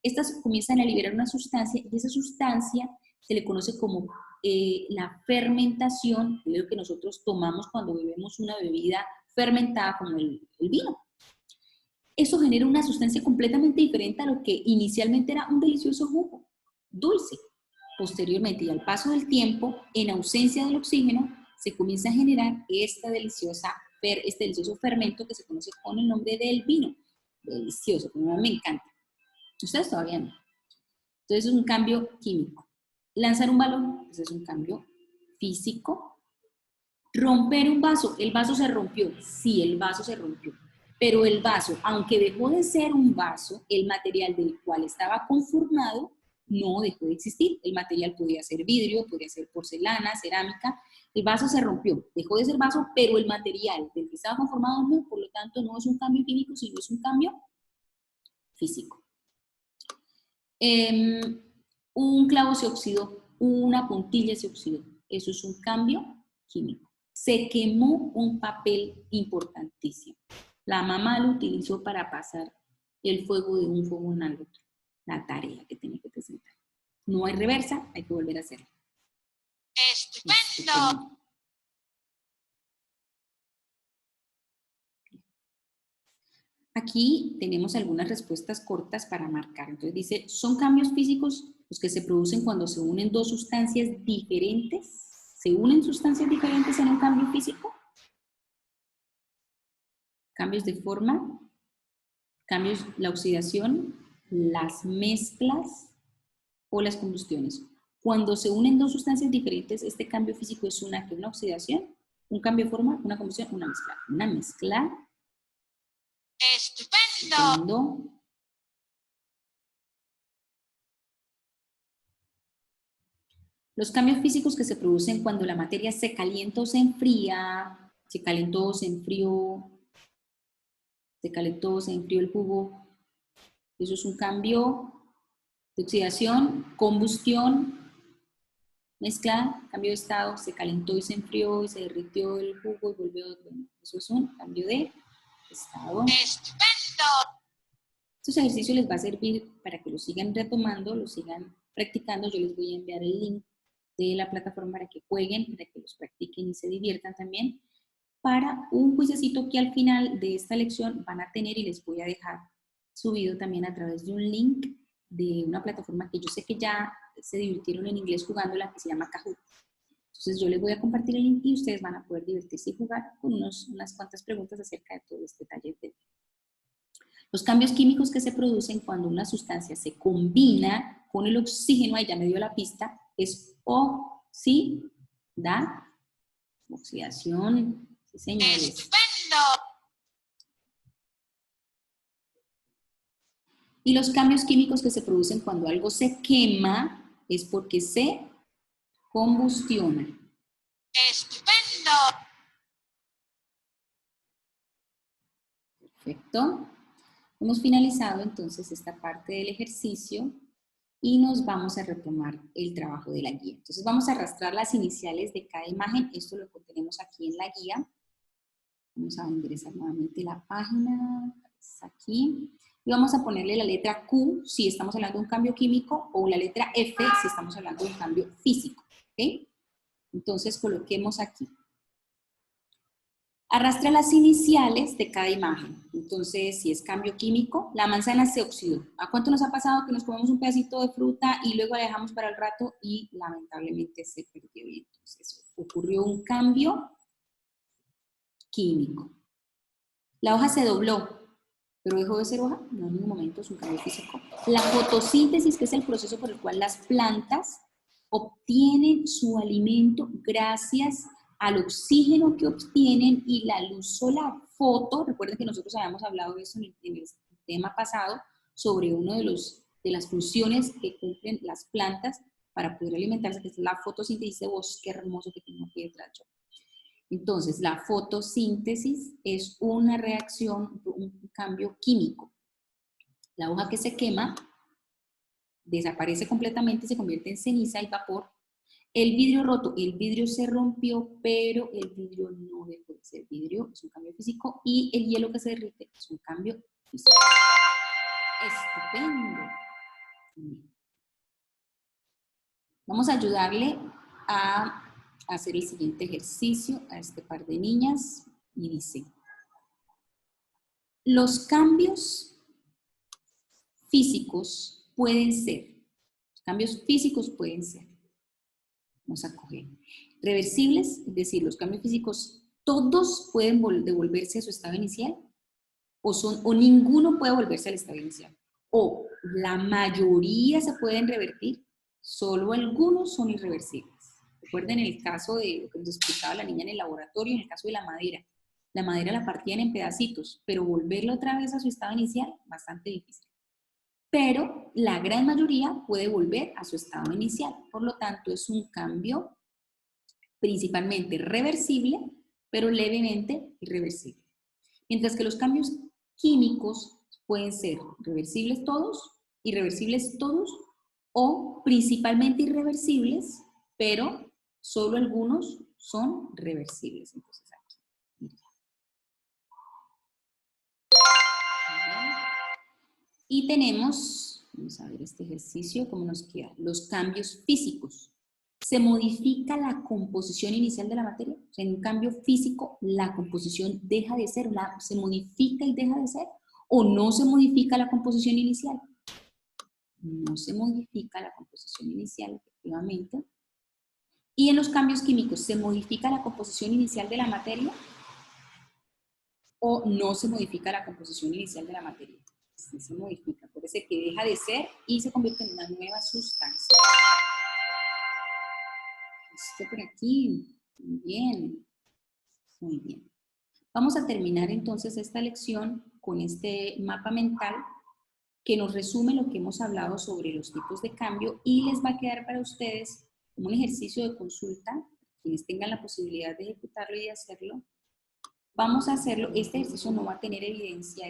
Estas comienzan a liberar una sustancia y esa sustancia se le conoce como la fermentación, que es lo que nosotros tomamos cuando bebemos una bebida fermentada como el vino. Eso genera una sustancia completamente diferente a lo que inicialmente era un delicioso jugo, dulce. Posteriormente y al paso del tiempo, en ausencia del oxígeno, se comienza a generar este delicioso fermento que se conoce con el nombre del vino. Delicioso, como a mí me encanta. Ustedes todavía no. Entonces es un cambio químico. Lanzar un balón, pues es un cambio físico. Romper un vaso, el vaso se rompió. Sí, el vaso se rompió. Pero el vaso, aunque dejó de ser un vaso, el material del cual estaba conformado no dejó de existir. El material podía ser vidrio, podía ser porcelana, cerámica. El vaso se rompió, dejó de ser vaso, pero el material del que estaba conformado no, por lo tanto no es un cambio químico, sino es un cambio físico. Un clavo se oxidó, una puntilla se oxidó. Eso es un cambio químico. Se quemó un papel importantísimo. La mamá lo utilizó para pasar el fuego de un fogón al otro. La tarea que tiene que presentar. No hay reversa, hay que volver a hacerlo. ¡Estupendo! Aquí tenemos algunas respuestas cortas para marcar. Entonces dice, ¿son cambios físicos los que se producen cuando se unen dos sustancias diferentes? ¿Se unen sustancias diferentes en un cambio físico? Cambios de forma, cambios, la oxidación, las mezclas o las combustiones. Cuando se unen dos sustancias diferentes, este cambio físico es una oxidación, un cambio de forma, una combustión, una mezcla. Una mezcla. ¡Estupendo! Los cambios físicos que se producen cuando la materia se calienta o se enfría, se calentó o se enfrió, se calentó o se enfrió el jugo, eso es un cambio de oxidación, combustión, mezcla, cambio de estado, se calentó y se enfrió y se derritió el jugo y volvió, bueno, eso es un cambio de estado. ¡Estupendo! Estos ejercicios les va a servir para que lo sigan retomando, lo sigan practicando. Yo les voy a enviar el link de la plataforma para que jueguen, para que los practiquen y se diviertan también, para un juiciecito que al final de esta lección van a tener y les voy a dejar subido también a través de un link de una plataforma que yo sé que ya se divirtieron en inglés jugándola, que se llama Kahoot. Entonces yo les voy a compartir el link y ustedes van a poder divertirse y jugar con unas cuantas preguntas acerca de todo este taller de hoy. Los cambios químicos que se producen cuando una sustancia se combina con el oxígeno, ahí ya me dio la pista, es oxidación. Sí, señores. ¡Estupendo! Y los cambios químicos que se producen cuando algo se quema es porque se combustiona. ¡Estupendo! Perfecto. Hemos finalizado entonces esta parte del ejercicio y nos vamos a retomar el trabajo de la guía. Entonces vamos a arrastrar las iniciales de cada imagen. Esto lo tenemos aquí en la guía. Vamos a ingresar nuevamente la página. Es aquí. Y vamos a ponerle la letra Q si estamos hablando de un cambio químico o la letra F si estamos hablando de un cambio físico. ¿Okay? Entonces coloquemos aquí. Arrastra las iniciales de cada imagen. Entonces, si es cambio químico, la manzana se oxidó. ¿A cuánto nos ha pasado que nos comemos un pedacito de fruta y luego la dejamos para el rato y lamentablemente se perdió? Y entonces ocurrió un cambio químico. La hoja se dobló, pero dejó de ser hoja, no en ningún momento, es un cambio físico. La fotosíntesis, que es el proceso por el cual las plantas obtienen su alimento gracias al oxígeno que obtienen y la luz solar. Recuerden que nosotros habíamos hablado de eso en el tema pasado, sobre una de las funciones que cumplen las plantas para poder alimentarse, que es la fotosíntesis. Qué hermoso que tengo aquí detrás yo. Entonces, la fotosíntesis es una reacción, un cambio químico. La hoja que se quema desaparece completamente, se convierte en ceniza y vapor. El vidrio roto, el vidrio se rompió, pero el vidrio no dejó de ser vidrio, es un cambio físico. Y el hielo que se derrite es un cambio físico. Estupendo. Vamos a ayudarle a hacer el siguiente ejercicio a este par de niñas y dice: los cambios físicos pueden ser, vamos a coger Reversibles, es decir, los cambios físicos, ¿todos pueden devolverse a su estado inicial? ¿O ninguno puede volverse al estado inicial? ¿O la mayoría se pueden revertir? Solo algunos son irreversibles. Recuerden el caso de lo que nos explicaba la niña en el laboratorio, en el caso de la madera. La madera la partían en pedacitos, pero volverla otra vez a su estado inicial, bastante difícil. Pero la gran mayoría puede volver a su estado inicial. Por lo tanto, es un cambio principalmente reversible, pero levemente irreversible. Mientras que los cambios químicos pueden ser reversibles todos, irreversibles todos, o principalmente irreversibles, pero solo algunos son reversibles. Entonces aquí, mira. Y tenemos, vamos a ver este ejercicio, cómo nos queda, los cambios físicos. ¿Se modifica la composición inicial de la materia? O sea, en un cambio físico, ¿la composición deja de ser? ¿Se modifica y deja de ser? ¿O no se modifica la composición inicial? No se modifica la composición inicial, efectivamente. ¿Y en los cambios químicos, se modifica la composición inicial de la materia? ¿O no se modifica la composición inicial de la materia? Sí se modifica, parece que deja de ser y se convierte en una nueva sustancia. Esto por aquí, muy bien, muy bien. Vamos a terminar entonces esta lección con este mapa mental que nos resume lo que hemos hablado sobre los tipos de cambio y les va a quedar para ustedes como un ejercicio de consulta, quienes tengan la posibilidad de ejecutarlo y de hacerlo. Vamos a hacerlo, este ejercicio no va a tener evidencia,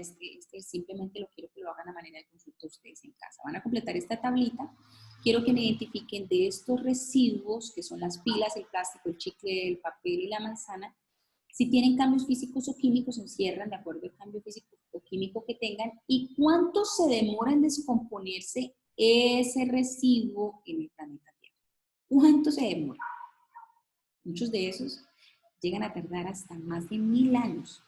simplemente lo quiero que lo hagan a manera de consulta ustedes en casa. Van a completar esta tablita, quiero que me identifiquen de estos residuos, que son las pilas, el plástico, el chicle, el papel y la manzana, si tienen cambios físicos o químicos, se encierran de acuerdo al cambio físico o químico que tengan, y cuánto se demora en descomponerse ese residuo en el planeta Tierra. ¿Cuánto se demora? Muchos de esos llegan a tardar hasta más de 1000 años.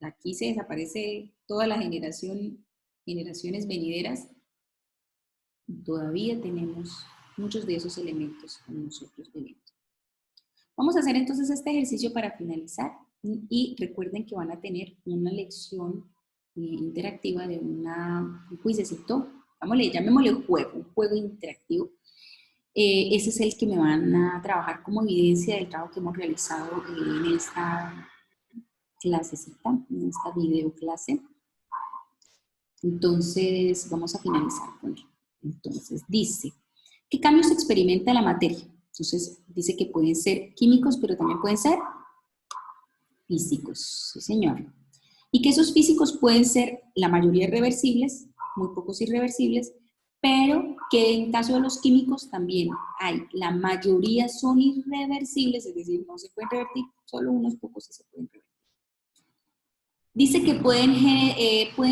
Aquí se desaparece toda la generaciones venideras. Todavía tenemos muchos de esos elementos con nosotros viviendo. Vamos a hacer entonces este ejercicio para finalizar y recuerden que van a tener una lección interactiva de un quizecito, llamémosle un juego interactivo. Ese es el que me van a trabajar como evidencia del trabajo que hemos realizado en esta clasecita, en esta videoclase. Entonces, vamos a finalizar con él. Entonces, dice, ¿qué cambios experimenta la materia? Entonces, dice que pueden ser químicos, pero también pueden ser físicos. Sí, señor. Y que esos físicos pueden ser, la mayoría reversibles, muy pocos irreversibles, pero que en caso de los químicos también hay, la mayoría son irreversibles, es decir, no se pueden revertir, solo unos pocos sí se pueden revertir. Dice que pueden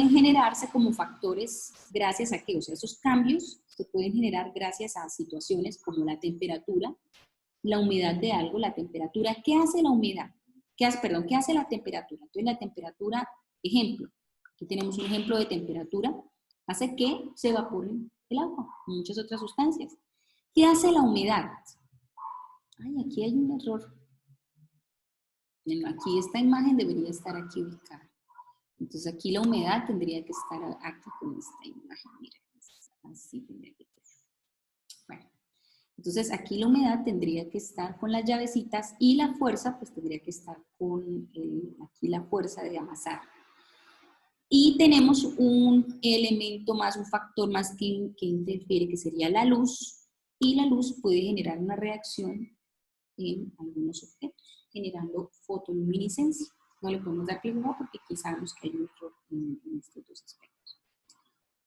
generarse como factores gracias a qué, o sea, esos cambios se pueden generar gracias a situaciones como la temperatura, la humedad de algo, la temperatura. ¿Qué hace la humedad? ¿Qué hace la temperatura? Entonces la temperatura, ejemplo, aquí tenemos un ejemplo de temperatura, hace que se evapore el agua, muchas otras sustancias. ¿Qué hace la humedad? Ay, aquí hay un error. Bueno, aquí esta imagen debería estar aquí ubicada. Entonces aquí la humedad tendría que estar aquí con esta imagen, miren, así tendría que estar. Bueno, entonces aquí la humedad tendría que estar con las llavecitas y la fuerza pues tendría que estar con aquí la fuerza de amasar. Y tenemos un elemento más, un factor más que interfiere, que sería la luz, y la luz puede generar una reacción en algunos objetos, generando fotoluminiscencia. No le podemos dar prioridad porque aquí sabemos que hay un error en estos dos aspectos.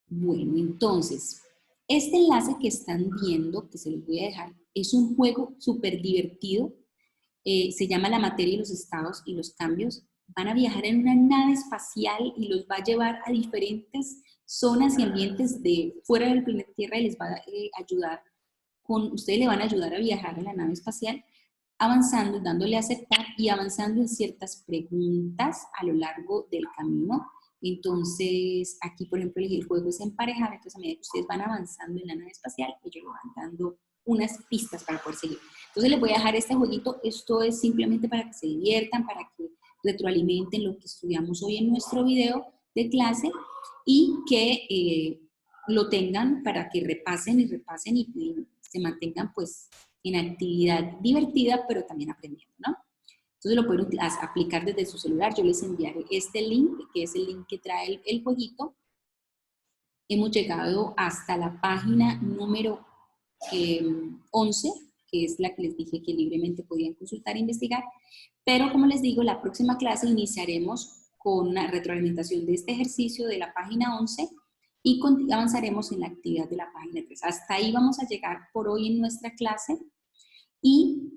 Bueno, entonces, este enlace que están viendo, que se los voy a dejar, es un juego súper divertido. Se llama La materia y los estados y los cambios. Van a viajar en una nave espacial y los va a llevar a diferentes zonas y ambientes de fuera del planeta Tierra y les va a ayudar, ustedes le van a ayudar a viajar en la nave espacial, avanzando, dándole a aceptar y avanzando en ciertas preguntas a lo largo del camino. Entonces, aquí, por ejemplo, el juego es emparejado, entonces a medida que ustedes van avanzando en la nave espacial, ellos le van dando unas pistas para poder seguir. Entonces les voy a dejar este jueguito. Esto es simplemente para que se diviertan, para que retroalimenten lo que estudiamos hoy en nuestro video de clase y que lo tengan para que repasen y se mantengan pues en actividad divertida, pero también aprendiendo, ¿no? Entonces lo pueden aplicar desde su celular. Yo les enviaré este link, que es el link que trae el jueguito. Hemos llegado hasta la página número 11, que es la que les dije que libremente podían consultar e investigar. Pero como les digo, la próxima clase iniciaremos con una retroalimentación de este ejercicio de la página 11 y avanzaremos en la actividad de la página 3. Hasta ahí vamos a llegar por hoy en nuestra clase. Y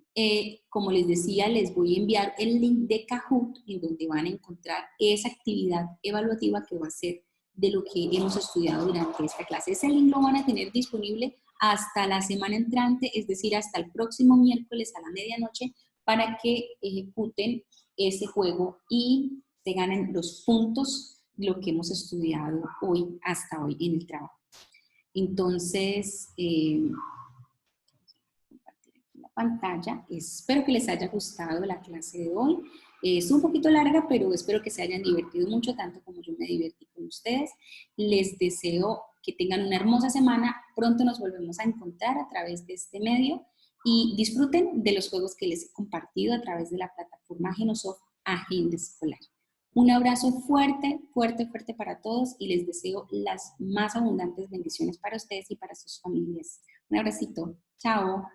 como les decía, les voy a enviar el link de Kahoot en donde van a encontrar esa actividad evaluativa que va a ser de lo que hemos estudiado durante esta clase. Ese link lo van a tener disponible hasta la semana entrante, es decir, hasta el próximo miércoles a la medianoche, para que ejecuten ese juego y se ganen los puntos de lo que hemos estudiado hoy, hasta hoy en el trabajo. Entonces, pantalla. Espero que les haya gustado la clase de hoy. Es un poquito larga, pero espero que se hayan divertido mucho, tanto como yo me divertí con ustedes. Les deseo que tengan una hermosa semana. Pronto nos volvemos a encontrar a través de este medio y disfruten de los juegos que les he compartido a través de la plataforma Genosoft Agenda Escolar. Un abrazo fuerte, fuerte, fuerte para todos y les deseo las más abundantes bendiciones para ustedes y para sus familias. Un abracito. Chao.